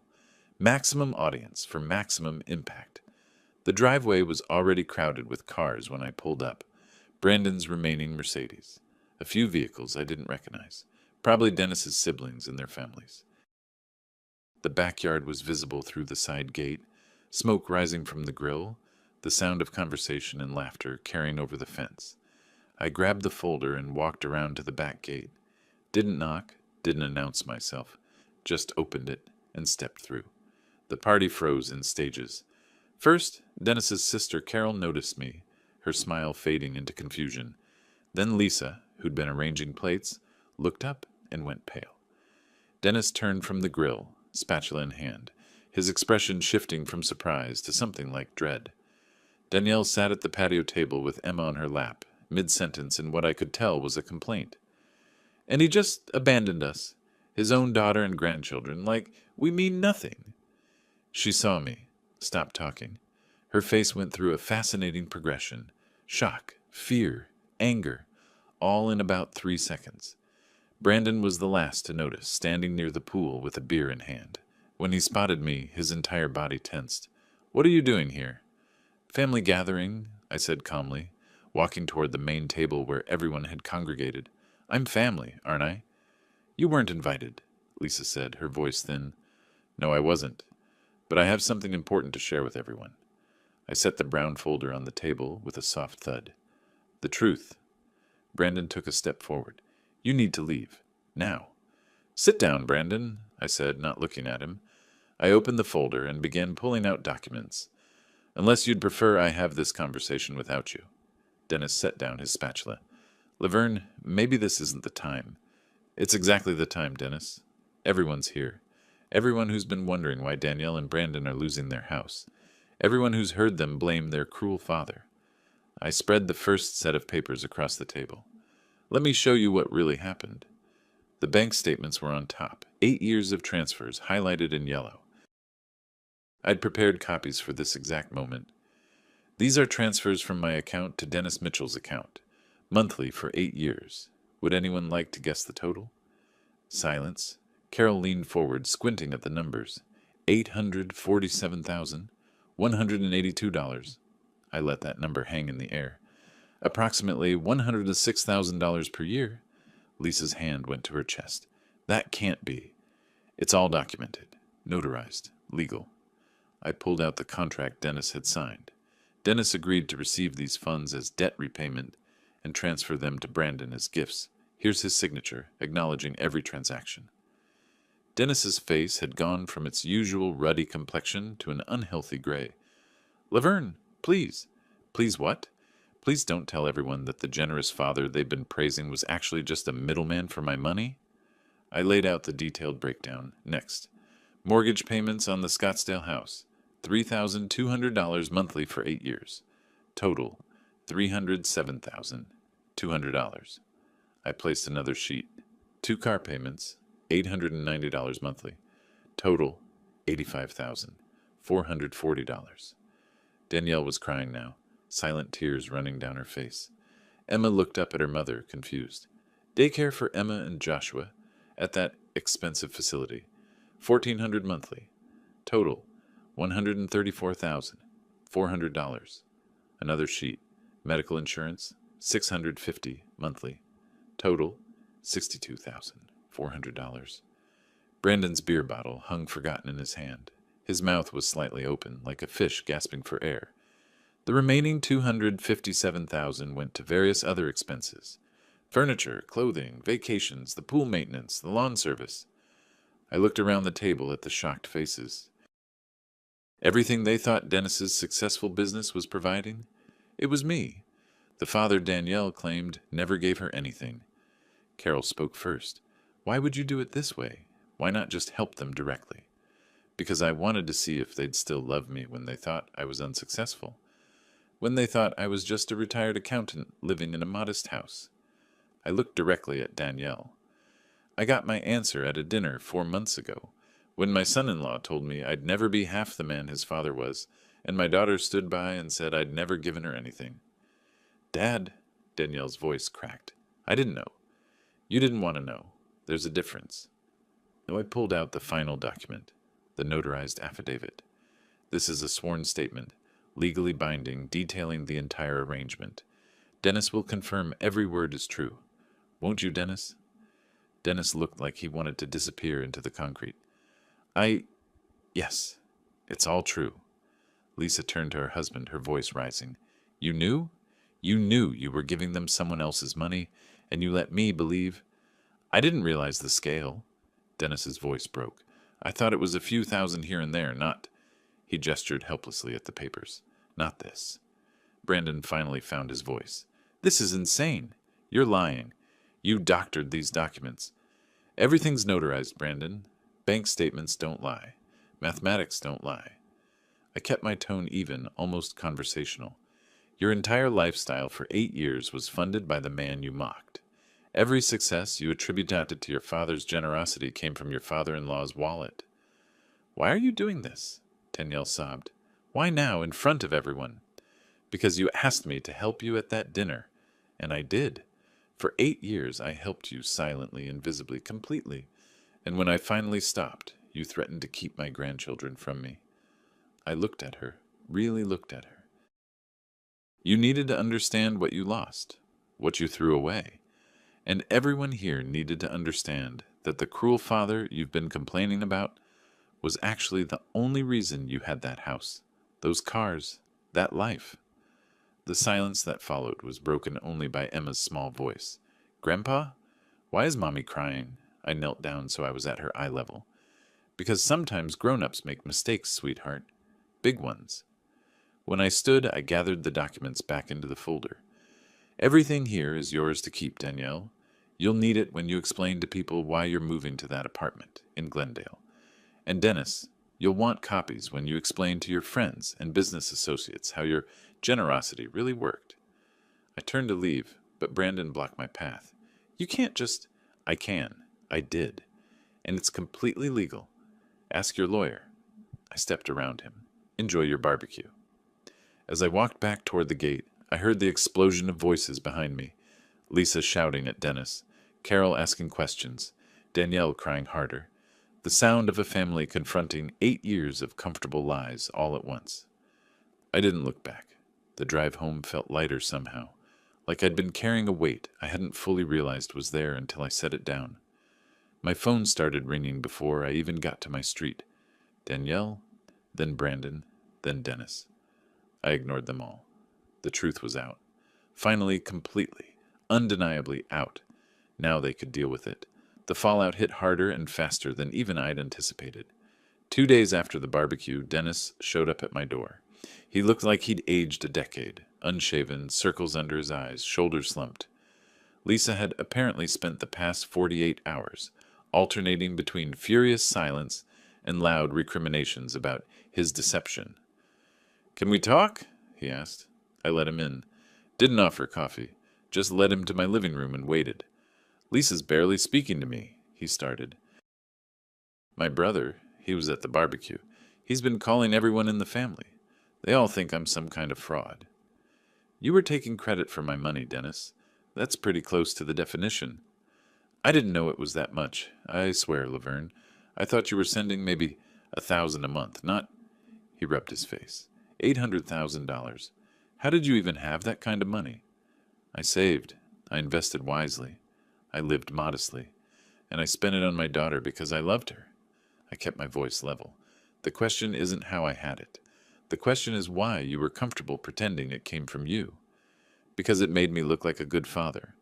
Maximum audience for maximum impact. The driveway was already crowded with cars when I pulled up. Brandon's remaining Mercedes. A few vehicles I didn't recognize. Probably Dennis's siblings and their families. The backyard was visible through the side gate, smoke rising from the grill, the sound of conversation and laughter carrying over the fence. I grabbed the folder and walked around to the back gate. Didn't knock, didn't announce myself, just opened it and stepped through. The party froze in stages. First, Dennis's sister Carol noticed me, her smile fading into confusion. Then Lisa, who'd been arranging plates, looked up and went pale. Dennis turned from the grill, spatula in hand, his expression shifting from surprise to something like dread. Danielle sat at the patio table with Emma on her lap, mid-sentence in what I could tell was a complaint. And he just abandoned us, his own daughter and grandchildren, like we mean nothing. She saw me, stopped talking. Her face went through a fascinating progression. Shock, fear, anger, all in about 3 seconds. Brandon was the last to notice, standing near the pool with a beer in hand. When he spotted me, his entire body tensed. "What are you doing here?" "Family gathering," I said calmly, walking toward the main table where everyone had congregated. "I'm family, aren't I?" "You weren't invited," Lisa said, her voice thin. "No, I wasn't. But I have something important to share with everyone." I set the brown folder on the table with a soft thud. "The truth." Brandon took a step forward. "You need to leave. Now." "Sit down, Brandon," I said, not looking at him. I opened the folder and began pulling out documents. "Unless you'd prefer I have this conversation without you." Dennis set down his spatula. "Laverne, maybe this isn't the time." "It's exactly the time, Dennis. Everyone's here. Everyone who's been wondering why Danielle and Brandon are losing their house. Everyone who's heard them blame their cruel father." I spread the first set of papers across the table. "Let me show you what really happened." The bank statements were on top, 8 years of transfers highlighted in yellow. I'd prepared copies for this exact moment. "These are transfers from my account to Dennis Mitchell's account, monthly for 8 years. Would anyone like to guess the total?" Silence. Carol leaned forward, squinting at the numbers. $847,182. I let that number hang in the air. "Approximately $106,000 per year." Lisa's hand went to her chest. "That can't be." "It's all documented, notarized, legal." I pulled out the contract Dennis had signed. Dennis agreed to receive these funds as debt repayment and transfer them to Brandon as gifts. Here's his signature, acknowledging every transaction. Dennis's face had gone from its usual ruddy complexion to an unhealthy gray. "Laverne, please." "Please what?" "Please don't tell everyone that the generous father they've been praising was actually just a middleman for my money." I laid out the detailed breakdown. Next. Mortgage payments on the Scottsdale house. $3,200 monthly for 8 years. Total, $307,200. I placed another sheet. 2 car payments, $890 monthly. Total, $85,440. Danielle was crying now, silent tears running down her face. Emma looked up at her mother, confused. "Daycare for Emma and Joshua at that expensive facility. $1,400 monthly. Total, $134,400. Another sheet. Medical insurance, $650 monthly. Total, $62,400. Brandon's beer bottle hung forgotten in his hand. His mouth was slightly open, like a fish gasping for air. The remaining $257,000 went to various other expenses. Furniture, clothing, vacations, the pool maintenance, the lawn service. I looked around the table at the shocked faces. Everything they thought Dennis's successful business was providing? It was me. The father Danielle claimed never gave her anything. Carol spoke first. "Why would you do it this way? Why not just help them directly?" "Because I wanted to see if they'd still love me when they thought I was unsuccessful. When they thought I was just a retired accountant living in a modest house." I looked directly at Danielle. "I got my answer at a dinner 4 months ago, when my son-in-law told me I'd never be half the man his father was, and my daughter stood by and said I'd never given her anything." "Dad," Danielle's voice cracked. "I didn't know. You didn't want to know. There's a difference." So I pulled out the final document, the notarized affidavit. "This is a sworn statement, legally binding, detailing the entire arrangement. Dennis will confirm every word is true. Won't you, Dennis?" Dennis looked like he wanted to disappear into the concrete. Yes, it's all true." Lisa turned to her husband, her voice rising. "You knew? You knew you were giving them someone else's money, and you let me believe—" "I didn't realize the scale." Dennis's voice broke. "I thought it was a few thousand here and there, not—" He gestured helplessly at the papers. "Not this." Brandon finally found his voice. "This is insane. You're lying. You doctored these documents." Everything's notarized, Brandon. Bank statements don't lie. Mathematics don't lie. I kept my tone even, almost conversational. Your entire lifestyle for 8 years was funded by the man you mocked. Every success you attributed to your father's generosity came from your father-in-law's wallet. Why are you doing this? Danielle sobbed. Why now, in front of everyone? Because you asked me to help you at that dinner. And I did. For 8 years I helped you silently, invisibly, completely. And when I finally stopped, you threatened to keep my grandchildren from me. I looked at her, really looked at her. You needed to understand what you lost, what you threw away. And everyone here needed to understand that the cruel father you've been complaining about was actually the only reason you had that house, those cars, that life. The silence that followed was broken only by Emma's small voice. Grandpa? Why is Mommy crying? I knelt down so I was at her eye level. Because sometimes grown-ups make mistakes, sweetheart. Big ones. When I stood, I gathered the documents back into the folder. Everything here is yours to keep, Danielle. You'll need it when you explain to people why you're moving to that apartment in Glendale. And Dennis, you'll want copies when you explain to your friends and business associates how your generosity really worked. I turned to leave, but Brandon blocked my path. You can't just... I can. I did. And it's completely legal. Ask your lawyer. I stepped around him. Enjoy your barbecue. As I walked back toward the gate, I heard the explosion of voices behind me. Lisa shouting at Dennis, Carol asking questions, Danielle crying harder. The sound of a family confronting 8 years of comfortable lies all at once. I didn't look back. The drive home felt lighter somehow, like I'd been carrying a weight I hadn't fully realized was there until I set it down. My phone started ringing before I even got to my street. Danielle, then Brandon, then Dennis. I ignored them all. The truth was out. Finally, completely, undeniably out. Now they could deal with it. The fallout hit harder and faster than even I'd anticipated. 2 days after the barbecue, Dennis showed up at my door. He looked like he'd aged a decade, unshaven, circles under his eyes, shoulders slumped. Lisa had apparently spent the past 48 hours alternating between furious silence and loud recriminations about his deception. Can we talk? He asked. I let him in. Didn't offer coffee. Just led him to my living room and waited. Lisa's barely speaking to me, he started. My brother, he was at the barbecue. He's been calling everyone in the family. They all think I'm some kind of fraud. You were taking credit for my money, Dennis. That's pretty close to the definition. I didn't know it was that much. I swear, Laverne. I thought you were sending maybe $1,000 a month, not... He rubbed his face. $800,000. How did you even have that kind of money? I saved. I invested wisely. I lived modestly. And I spent it on my daughter because I loved her. I kept my voice level. The question isn't how I had it. The question is why you were comfortable pretending it came from you. Because it made me look like a good father.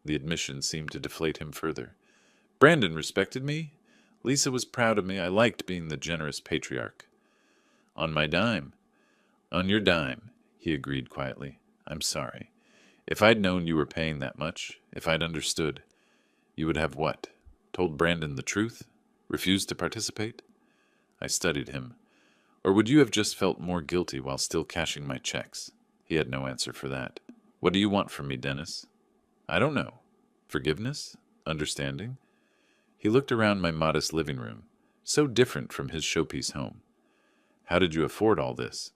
The admission seemed to deflate him further. Brandon respected me. Lisa was proud of me. I liked being the generous patriarch. On my dime. On your dime, he agreed quietly. I'm sorry. If I'd known you were paying that much, if I'd understood, you would have what? Told Brandon the truth? Refused to participate? I studied him. Or would you have just felt more guilty while still cashing my checks? He had no answer for that. What do you want from me, Dennis? I don't know. Forgiveness? Understanding? He looked around my modest living room, so different from his showpiece home. How did you afford all this?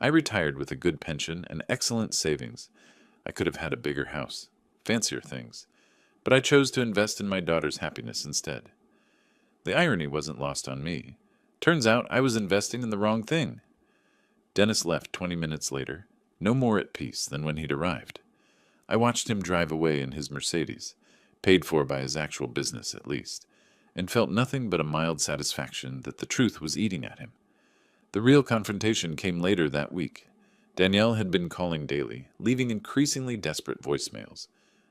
I retired with a good pension and excellent savings. I could have had a bigger house, fancier things, but I chose to invest in my daughter's happiness instead. The irony wasn't lost on me. Turns out I was investing in the wrong thing. Dennis left 20 minutes later, no more at peace than when he'd arrived. I watched him drive away in his Mercedes, paid for by his actual business at least, and felt nothing but a mild satisfaction that the truth was eating at him. The real confrontation came later that week. Danielle had been calling daily, leaving increasingly desperate voicemails.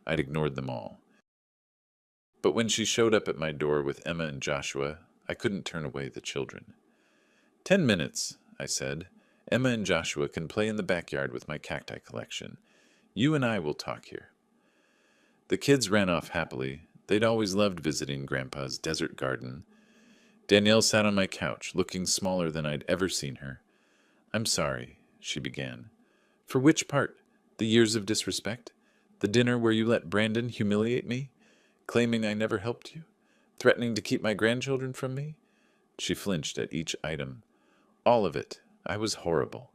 I'd ignored them all. But when she showed up at my door with Emma and Joshua, I couldn't turn away the children. 10 minutes, I said. Emma and Joshua can play in the backyard with my cacti collection. You and I will talk here. The kids ran off happily, They'd always loved visiting Grandpa's desert garden. Danielle sat on my couch, looking smaller than I'd ever seen her. "I'm sorry," she began. "For which part? The years of disrespect? The dinner where you let Brandon humiliate me? Claiming I never helped you? Threatening to keep my grandchildren from me?" She flinched at each item. "All of it. I was horrible.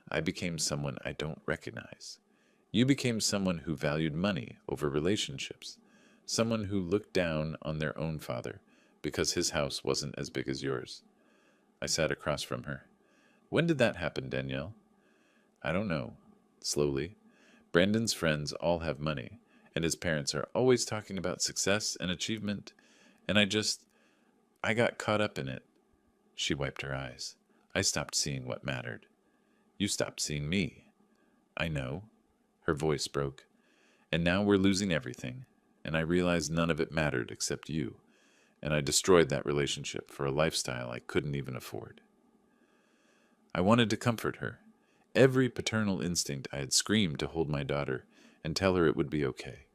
I became someone I don't recognize. You became someone who valued money over relationships. Someone who looked down on their own father because his house wasn't as big as yours." I sat across from her. "When did that happen, Danielle?" "I don't know." Slowly. "Brandon's friends all have money, and his parents are always talking about success and achievement, and I got caught up in it." She wiped her eyes. "I stopped seeing what mattered." "You stopped seeing me." "I know." Her voice broke. "And now we're losing everything, and I realized none of it mattered except you, and I destroyed that relationship for a lifestyle I couldn't even afford." I wanted to comfort her. Every paternal instinct I had screamed to hold my daughter and tell her it would be okay.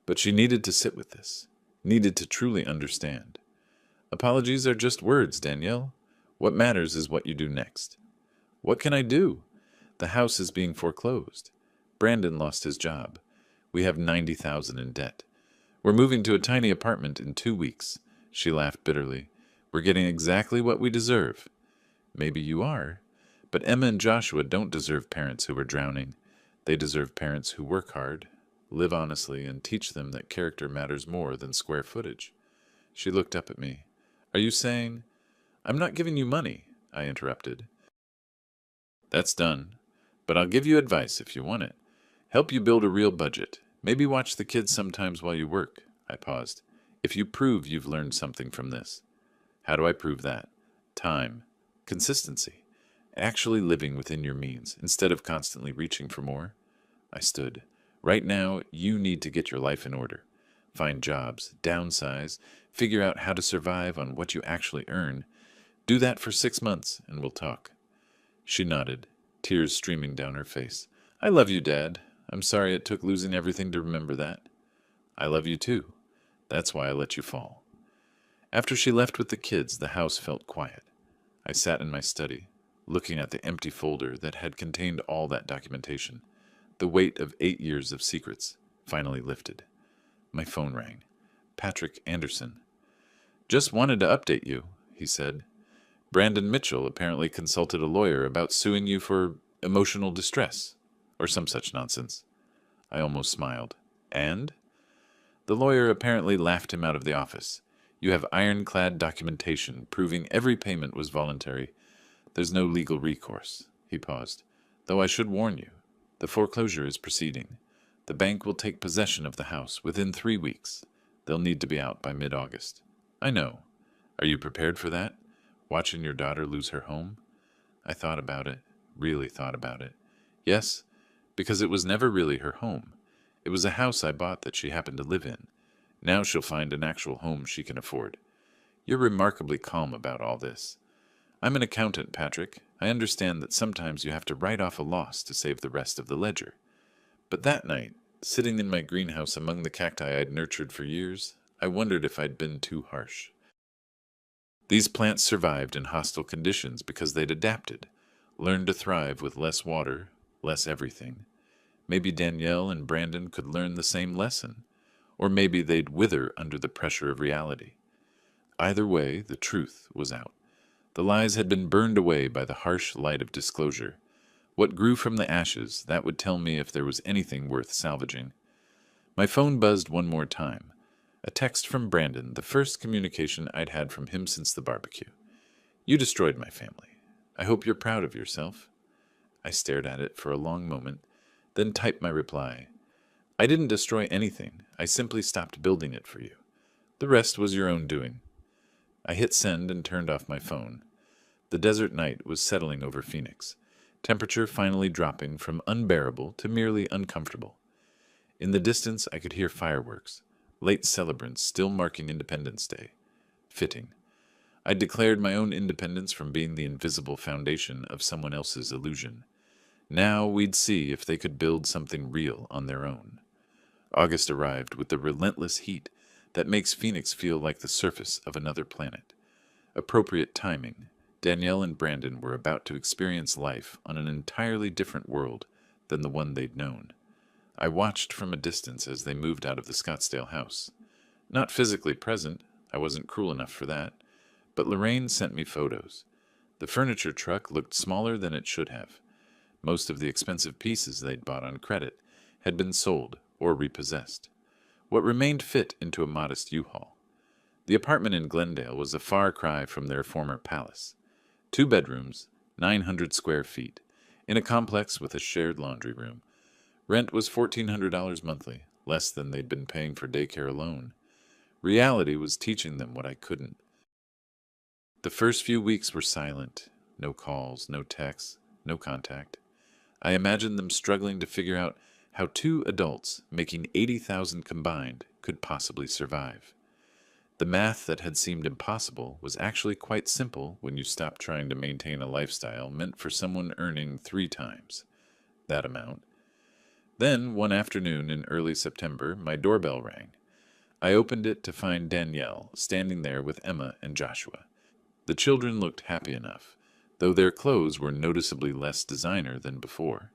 But she needed to sit with this, needed to truly understand. "Apologies are just words, Danielle. What matters is what you do next." "What can I do? The house is being foreclosed. Brandon lost his job. We have 90,000 in debt. We're moving to a tiny apartment in 2 weeks." She laughed bitterly. "We're getting exactly what we deserve." "Maybe you are. But Emma and Joshua don't deserve parents who are drowning. They deserve parents who work hard, live honestly, and teach them that character matters more than square footage." She looked up at me. "Are you saying—" "I'm not giving you money," I interrupted. "That's done. But I'll give you advice if you want it. Help you build a real budget. Maybe watch the kids sometimes while you work." I paused. "If you prove you've learned something from this." "How do I prove that?" "Time. Consistency. Actually living within your means, instead of constantly reaching for more." I stood. "Right now, you need to get your life in order. Find jobs, downsize, figure out how to survive on what you actually earn. Do that for 6 months, and we'll talk." She nodded, tears streaming down her face. "I love you, Dad. I'm sorry it took losing everything to remember that." "I love you too. That's why I let you fall." After she left with the kids, the house felt quiet. I sat in my study, looking at the empty folder that had contained all that documentation. The weight of 8 years of secrets finally lifted. My phone rang. Patrick Anderson. "Just wanted to update you," he said. "Brandon Mitchell apparently consulted a lawyer about suing you for emotional distress, or some such nonsense." I almost smiled. "And?" "The lawyer apparently laughed him out of the office. You have ironclad documentation proving every payment was voluntary. There's no legal recourse." He paused. "Though I should warn you, the foreclosure is proceeding. The bank will take possession of the house within 3 weeks. They'll need to be out by mid-August." "I know. Are you prepared for that? Watching your daughter lose her home?" I thought about it, really thought about it. Yes, because it was never really her home. It was a house I bought that she happened to live in. Now she'll find an actual home she can afford. You're remarkably calm about all this. I'm an accountant, Patrick. I understand that sometimes you have to write off a loss to save the rest of the ledger. But that night, sitting in my greenhouse among the cacti I'd nurtured for years, I wondered if I'd been too harsh. These plants survived in hostile conditions because they'd adapted, learned to thrive with less water, less everything. Maybe Danielle and Brandon could learn the same lesson, or maybe they'd wither under the pressure of reality. Either way, the truth was out. The lies had been burned away by the harsh light of disclosure. What grew from the ashes, that would tell me if there was anything worth salvaging. My phone buzzed one more time. A text from Brandon, the first communication I'd had from him since the barbecue. "You destroyed my family. I hope you're proud of yourself." I stared at it for a long moment, then typed my reply. "I didn't destroy anything. I simply stopped building it for you. The rest was your own doing." I hit send and turned off my phone. The desert night was settling over Phoenix, temperature finally dropping from unbearable to merely uncomfortable. In the distance I could hear fireworks, late celebrants still marking Independence Day. Fitting. I'd declared my own independence from being the invisible foundation of someone else's illusion. Now we'd see if they could build something real on their own. August arrived with the relentless heat that makes Phoenix feel like the surface of another planet. Appropriate timing. Danielle and Brandon were about to experience life on an entirely different world than the one they'd known. I watched from a distance as they moved out of the Scottsdale house. Not physically present, I wasn't cruel enough for that, but Lorraine sent me photos. The furniture truck looked smaller than it should have. Most of the expensive pieces they'd bought on credit had been sold or repossessed. What remained fit into a modest U-Haul. The apartment in Glendale was a far cry from their former palace. 2 bedrooms, 900 square feet, in a complex with a shared laundry room. Rent was $1,400 monthly, less than they'd been paying for daycare alone. Reality was teaching them what I couldn't. The first few weeks were silent. No calls, no texts, no contact. I imagined them struggling to figure out how 2 adults making $80,000 combined could possibly survive. The math that had seemed impossible was actually quite simple when you stopped trying to maintain a lifestyle meant for someone earning 3 times that amount. Then, one afternoon in early September, my doorbell rang. I opened it to find Danielle standing there with Emma and Joshua. The children looked happy enough, though their clothes were noticeably less designer than before.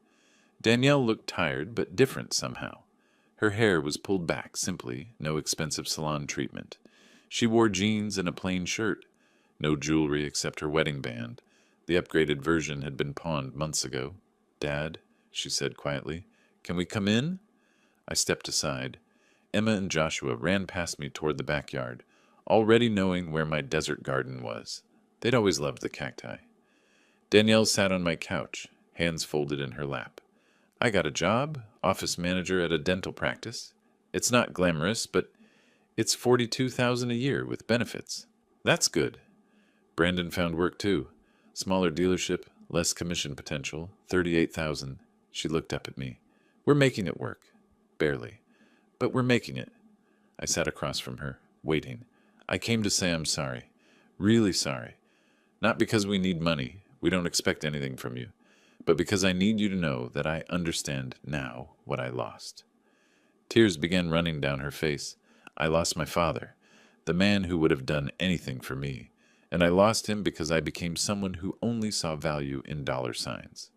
Danielle looked tired but different somehow. Her hair was pulled back simply, no expensive salon treatment. She wore jeans and a plain shirt. No jewelry except her wedding band. The upgraded version had been pawned months ago. "Dad," she said quietly, "can we come in?" I stepped aside. Emma and Joshua ran past me toward the backyard, already knowing where my desert garden was. They'd always loved the cacti. Danielle sat on my couch, hands folded in her lap. "I got a job, office manager at a dental practice. It's not glamorous, but it's $42,000 a year with benefits. That's good." Brandon found work too. Smaller dealership, less commission potential, $38,000. She looked up at me. "We're making it work. Barely. But we're making it." I sat across from her, waiting. "I came to say I'm sorry. Really sorry. Not because we need money. We don't expect anything from you. But because I need you to know that I understand now what I lost." Tears began running down her face. I lost my father, the man who would have done anything for me, and I lost him because I became someone who only saw value in dollar signs.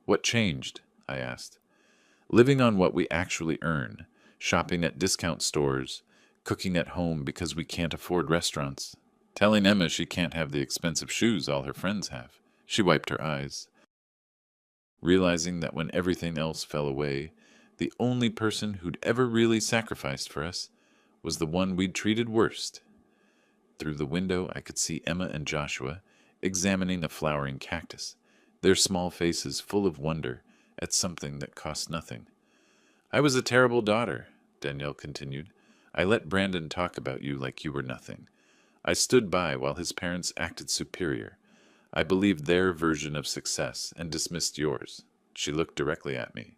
"What changed?" I asked. "Living on what we actually earn, shopping at discount stores, cooking at home because we can't afford restaurants, telling Emma she can't have the expensive shoes all her friends have." She wiped her eyes. Realizing that when everything else fell away, the only person who'd ever really sacrificed for us was the one we'd treated worst. Through the window I could see Emma and Joshua examining a flowering cactus, their small faces full of wonder at something that cost nothing. "I was a terrible daughter," Danielle continued. "I let Brandon talk about you like you were nothing. I stood by while his parents acted superior. I believed their version of success and dismissed yours." She looked directly at me.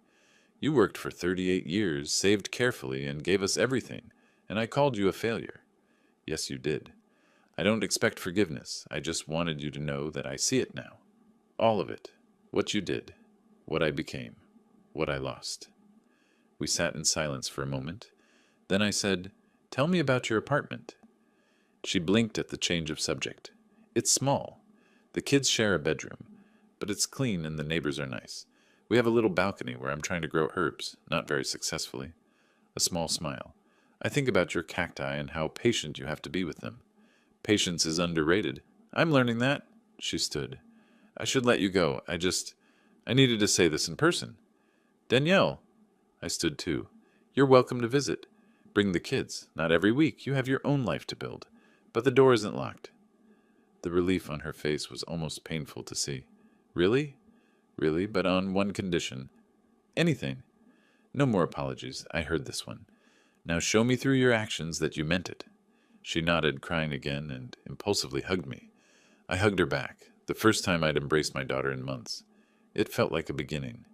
"You worked for 38 years, saved carefully, and gave us everything, and I called you a failure." "Yes, you did. I don't expect forgiveness. I just wanted you to know that I see it now. All of it. What you did. What I became. What I lost." We sat in silence for a moment. Then I said, "Tell me about your apartment." She blinked at the change of subject. "It's small. The kids share a bedroom, but it's clean and the neighbors are nice. We have a little balcony where I'm trying to grow herbs, not very successfully." A small smile. "I think about your cacti and how patient you have to be with them. Patience is underrated. I'm learning that." She stood. "I should let you go. I needed to say this in person." "Danielle." I stood too. "You're welcome to visit. Bring the kids. Not every week. You have your own life to build. But the door isn't locked." The relief on her face was almost painful to see. "Really?" "Really, but on one condition." "Anything." "No more apologies. I heard this one. Now show me through your actions that you meant it." She nodded, crying again, and impulsively hugged me. I hugged her back, the first time I'd embraced my daughter in months. It felt like a beginning.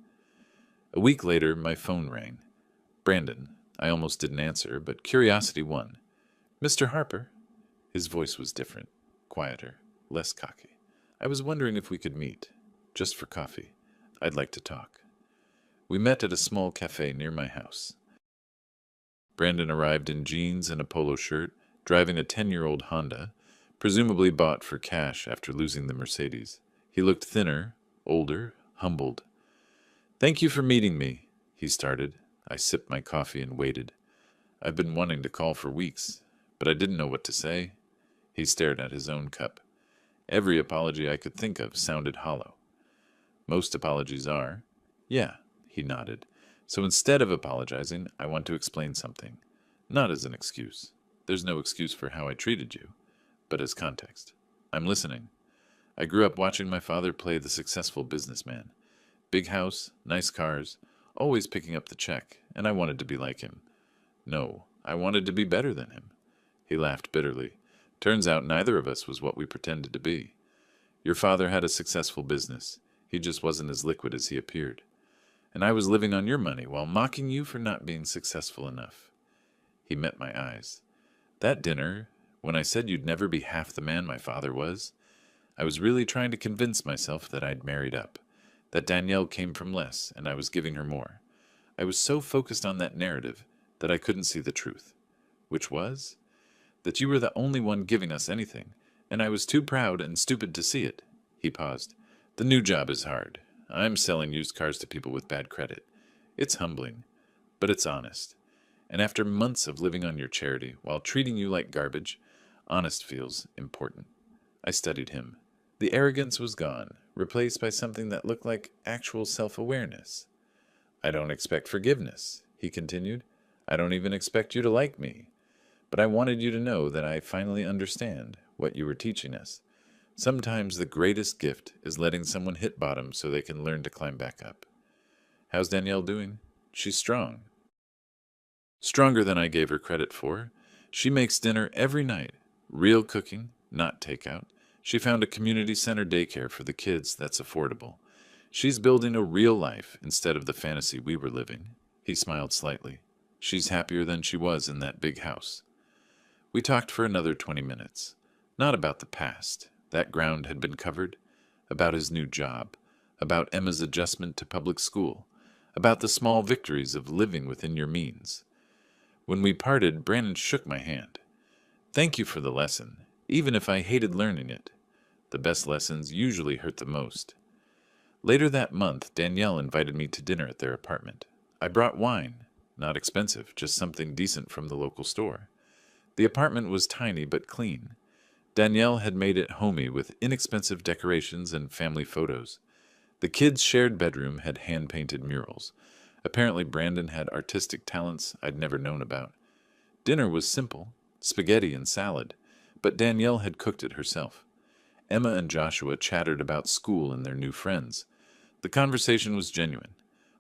A week later, my phone rang. Brandon. I almost didn't answer, but curiosity won. "Mr. Harper?" His voice was different, quieter, less cocky. "I was wondering if we could meet, just for coffee. I'd like to talk." We met at a small cafe near my house. Brandon arrived in jeans and a polo shirt, driving a 10-year-old Honda, presumably bought for cash after losing the Mercedes. He looked thinner, older, humbled. "Thank you for meeting me," he started. I sipped my coffee and waited. I've been wanting to call for weeks, but I didn't know what to say. He stared at his own cup. Every apology I could think of sounded hollow. Most apologies are. Yeah, he nodded. So instead of apologizing, I want to explain something. Not as an excuse. There's no excuse for how I treated you, but as context. I'm listening. I grew up watching my father play the successful businessman. Big house, nice cars, always picking up the check, and I wanted to be like him. No, I wanted to be better than him. He laughed bitterly. Turns out neither of us was what we pretended to be. Your father had a successful business. He just wasn't as liquid as he appeared. And I was living on your money while mocking you for not being successful enough. He met my eyes. That dinner, when I said you'd never be half the man my father was, I was really trying to convince myself that I'd married up, that Danielle came from less and I was giving her more. I was so focused on that narrative that I couldn't see the truth, which was that you were the only one giving us anything, and I was too proud and stupid to see it. He paused. The new job is hard. I'm selling used cars to people with bad credit. It's humbling, but it's honest. And after months of living on your charity while treating you like garbage, honest feels important. I studied him. The arrogance was gone, replaced by something that looked like actual self-awareness. I don't expect forgiveness, he continued. I don't even expect you to like me. But I wanted you to know that I finally understand what you were teaching us. Sometimes the greatest gift is letting someone hit bottom so they can learn to climb back up. How's Danielle doing? She's strong. Stronger than I gave her credit for. She makes dinner every night. Real cooking, not takeout. She found a community center daycare for the kids that's affordable. She's building a real life instead of the fantasy we were living. He smiled slightly. She's happier than she was in that big house. We talked for another 20 minutes. Not about the past. That ground had been covered. About his new job. About Emma's adjustment to public school. About the small victories of living within your means. When we parted, Brandon shook my hand. Thank you for the lesson, even if I hated learning it. The best lessons usually hurt the most. Later that month, Danielle invited me to dinner at their apartment. I brought wine. Not expensive, just something decent from the local store. The apartment was tiny but clean. Danielle had made it homey with inexpensive decorations and family photos. The kids' shared bedroom had hand-painted murals. Apparently Brandon had artistic talents I'd never known about. Dinner was simple, spaghetti and salad, but Danielle had cooked it herself. Emma and Joshua chattered about school and their new friends. The conversation was genuine,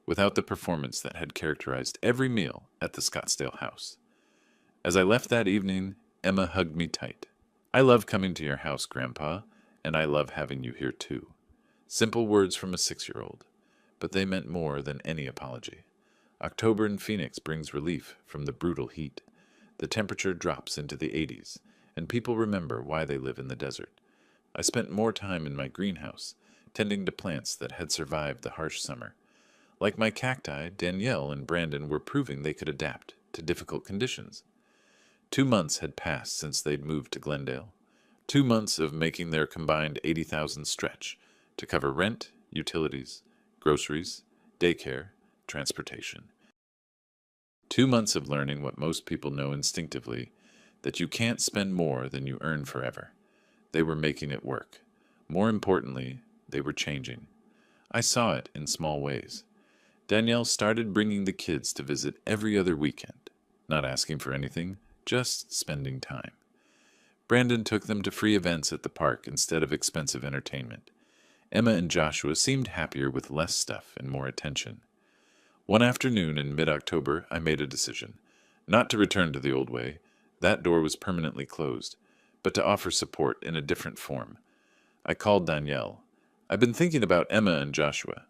without the performance that had characterized every meal at the Scottsdale house. As I left that evening, Emma hugged me tight. I love coming to your house, Grandpa, and I love having you here too. Simple words from a 6-year-old, but they meant more than any apology. October in Phoenix brings relief from the brutal heat. The temperature drops into the 80s, and people remember why they live in the desert. I spent more time in my greenhouse, tending to plants that had survived the harsh summer. Like my cacti, Danielle and Brandon were proving they could adapt to difficult conditions. 2 months had passed since they'd moved to Glendale. 2 months of making their combined $80,000 stretch to cover rent, utilities, groceries, daycare, transportation. 2 months of learning what most people know instinctively, that you can't spend more than you earn forever. They were making it work. More importantly, they were changing. I saw it in small ways. Danielle started bringing the kids to visit every other weekend, not asking for anything, just spending time. Brandon took them to free events at the park instead of expensive entertainment. Emma and Joshua seemed happier with less stuff and more attention. One afternoon in mid-October, I made a decision. Not to return to the old way. That door was permanently closed, but to offer support in a different form. I called Danielle. I've been thinking about Emma and Joshua.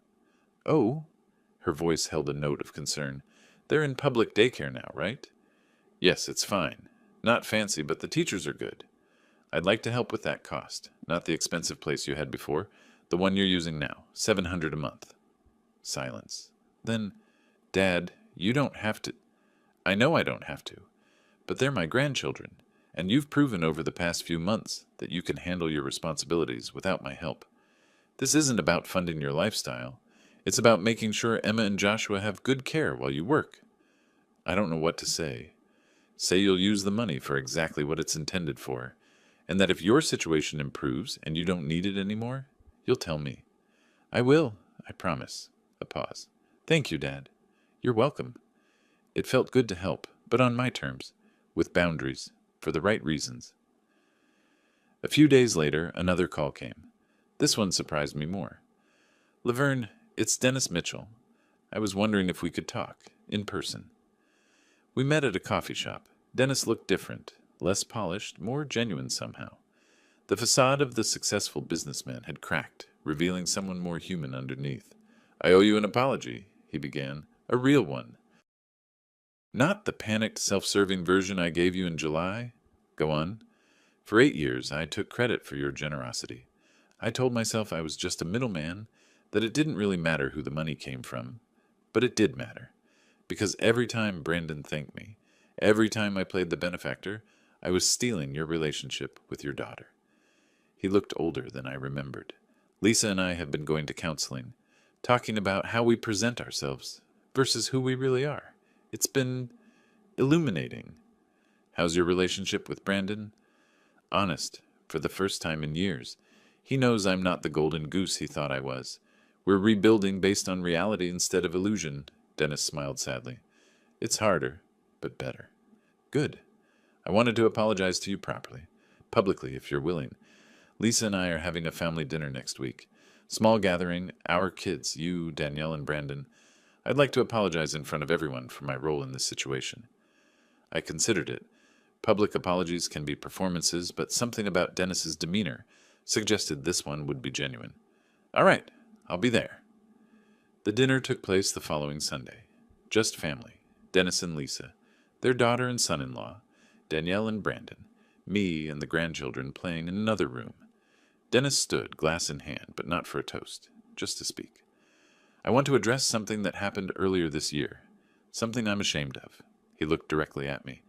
Oh, her voice held a note of concern. They're in public daycare now, right? Yes, it's fine. Not fancy, but the teachers are good. I'd like to help with that cost, not the expensive place you had before, the one you're using now, $700 a month. Silence. Then, Dad, you don't have to... I know I don't have to, but they're my grandchildren, and you've proven over the past few months that you can handle your responsibilities without my help. This isn't about funding your lifestyle. It's about making sure Emma and Joshua have good care while you work. I don't know what to say. Say you'll use the money for exactly what it's intended for, and that if your situation improves and you don't need it anymore, you'll tell me. I will, I promise. A pause. Thank you, Dad. You're welcome. It felt good to help, but on my terms, with boundaries, for the right reasons. A few days later, another call came. This one surprised me more. Laverne, it's Dennis Mitchell. I was wondering if we could talk, in person. We met at a coffee shop. Dennis looked different, less polished, more genuine somehow. The facade of the successful businessman had cracked, revealing someone more human underneath. I owe you an apology, he began. A real one. Not the panicked, self-serving version I gave you in July. Go on. For 8 years, I took credit for your generosity. I told myself I was just a middleman, that it didn't really matter who the money came from. But it did matter. Because every time Brandon thanked me, every time I played the benefactor, I was stealing your relationship with your daughter. He looked older than I remembered. Lisa and I have been going to counseling, talking about how we present ourselves versus who we really are. It's been illuminating. How's your relationship with Brandon? Honest, for the first time in years. He knows I'm not the golden goose he thought I was. We're rebuilding based on reality instead of illusion. Dennis smiled sadly. It's harder, but better. Good. I wanted to apologize to you properly. Publicly, if you're willing. Lisa and I are having a family dinner next week. Small gathering, our kids, you, Danielle, and Brandon. I'd like to apologize in front of everyone for my role in this situation. I considered it. Public apologies can be performances, but something about Dennis's demeanor suggested this one would be genuine. All right, I'll be there. The dinner took place the following Sunday. Just family. Dennis and Lisa, their daughter and son-in-law, Danielle and Brandon, me and the grandchildren playing in another room. Dennis stood, glass in hand, but not for a toast, just to speak. I want to address something that happened earlier this year, something I'm ashamed of. He looked directly at me.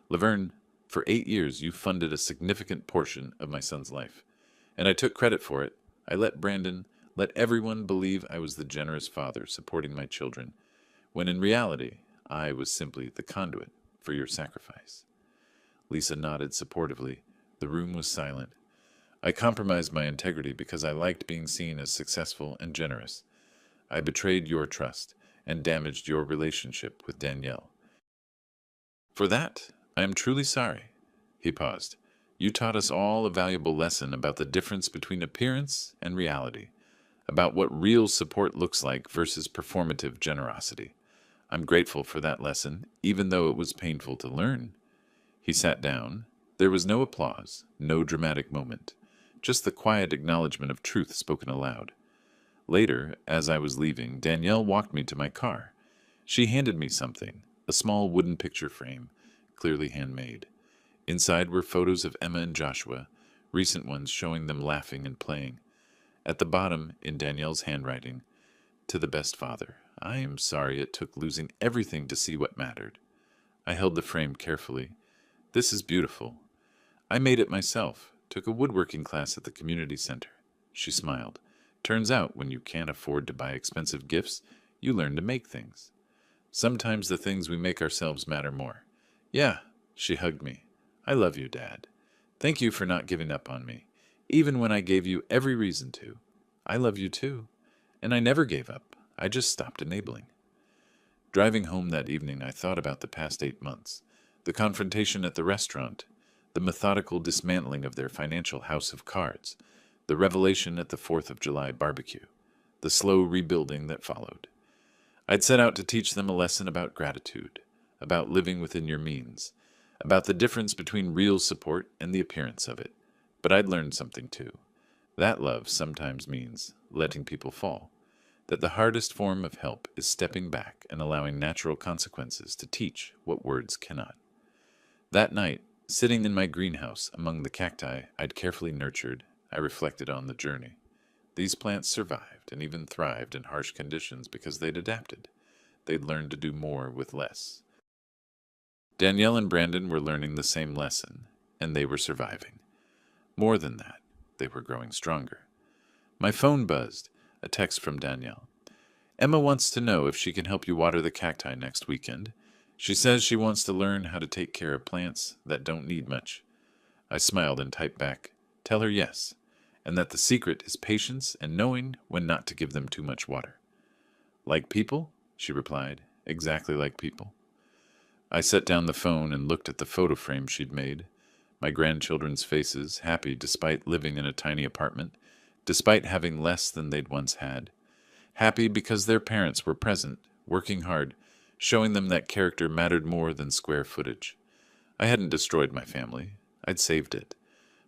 Laverne, for 8 years you funded a significant portion of my son's life, and I took credit for it. I let Brandon, let everyone believe I was the generous father supporting my children, when in reality I was simply the conduit for your sacrifice. Lisa nodded supportively. The room was silent. I compromised my integrity because I liked being seen as successful and generous. I betrayed your trust and damaged your relationship with Danielle. For that, I am truly sorry. He paused. You taught us all a valuable lesson about the difference between appearance and reality, about what real support looks like versus performative generosity. I'm grateful for that lesson, even though it was painful to learn. He sat down. There was no applause, no dramatic moment, just the quiet acknowledgement of truth spoken aloud. Later, as I was leaving, Danielle walked me to my car. She handed me something, a small wooden picture frame, clearly handmade. Inside were photos of Emma and Joshua, recent ones showing them laughing and playing. At the bottom, in Danielle's handwriting, to the best father, I am sorry it took losing everything to see what mattered. I held the frame carefully. This is beautiful. I made it myself, took a woodworking class at the community center. She smiled. Turns out, when you can't afford to buy expensive gifts, you learn to make things. Sometimes the things we make ourselves matter more. Yeah, she hugged me. I love you, Dad. Thank you for not giving up on me, even when I gave you every reason to. I love you too. And I never gave up. I just stopped enabling. Driving home that evening, I thought about the past 8 months. The confrontation at the restaurant, the methodical dismantling of their financial house of cards, the revelation at the 4th of July barbecue, the slow rebuilding that followed. I'd set out to teach them a lesson about gratitude, about living within your means, about the difference between real support and the appearance of it. But I'd learned something too. That love sometimes means letting people fall, that the hardest form of help is stepping back and allowing natural consequences to teach what words cannot. That night, sitting in my greenhouse among the cacti I'd carefully nurtured, I reflected on the journey. These plants survived and even thrived in harsh conditions because they'd adapted. They'd learned to do more with less. Danielle and Brandon were learning the same lesson, and they were surviving. More than that, they were growing stronger. My phone buzzed, a text from Danielle. Emma wants to know if she can help you water the cacti next weekend. She says she wants to learn how to take care of plants that don't need much. I smiled and typed back, tell her yes, and that the secret is patience and knowing when not to give them too much water. Like people? She replied, exactly like people. I set down the phone and looked at the photo frame she'd made. My grandchildren's faces, happy despite living in a tiny apartment, despite having less than they'd once had. Happy because their parents were present, working hard, showing them that character mattered more than square footage. I hadn't destroyed my family. I'd saved it.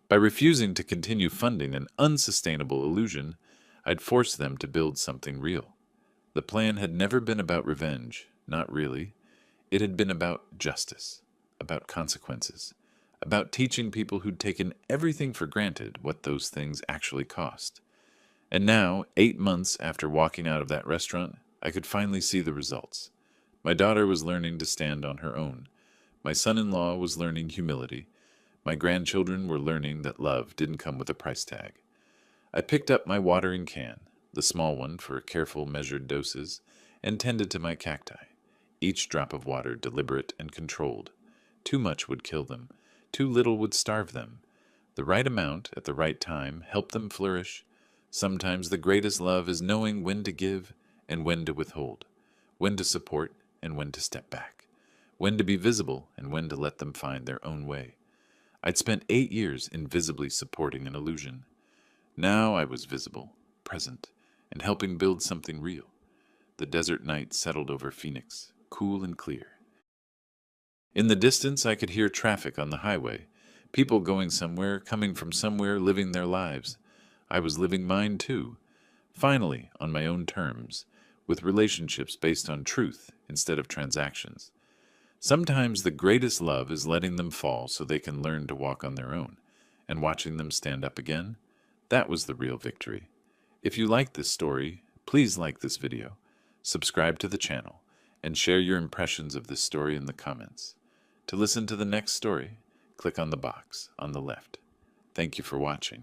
By refusing to continue funding an unsustainable illusion, I'd forced them to build something real. The plan had never been about revenge, not really. It had been about justice, about consequences, about teaching people who'd taken everything for granted what those things actually cost. And now, 8 months after walking out of that restaurant, I could finally see the results. My daughter was learning to stand on her own. My son-in-law was learning humility. My grandchildren were learning that love didn't come with a price tag. I picked up my watering can, the small one for careful measured doses, and tended to my cacti. Each drop of water deliberate and controlled. Too much would kill them. Too little would starve them. The right amount at the right time helped them flourish. Sometimes the greatest love is knowing when to give and when to withhold, when to support and when to step back, when to be visible and when to let them find their own way. I'd spent 8 years invisibly supporting an illusion. Now I was visible, present, and helping build something real. The desert night settled over Phoenix, cool and clear. In the distance, I could hear traffic on the highway, people going somewhere, coming from somewhere, living their lives. I was living mine too, finally on my own terms, with relationships based on truth instead of transactions. Sometimes the greatest love is letting them fall so they can learn to walk on their own, and watching them stand up again. That was the real victory. If you like this story, please like this video, subscribe to the channel, and share your impressions of this story in the comments. To listen to the next story, click on the box on the left. Thank you for watching.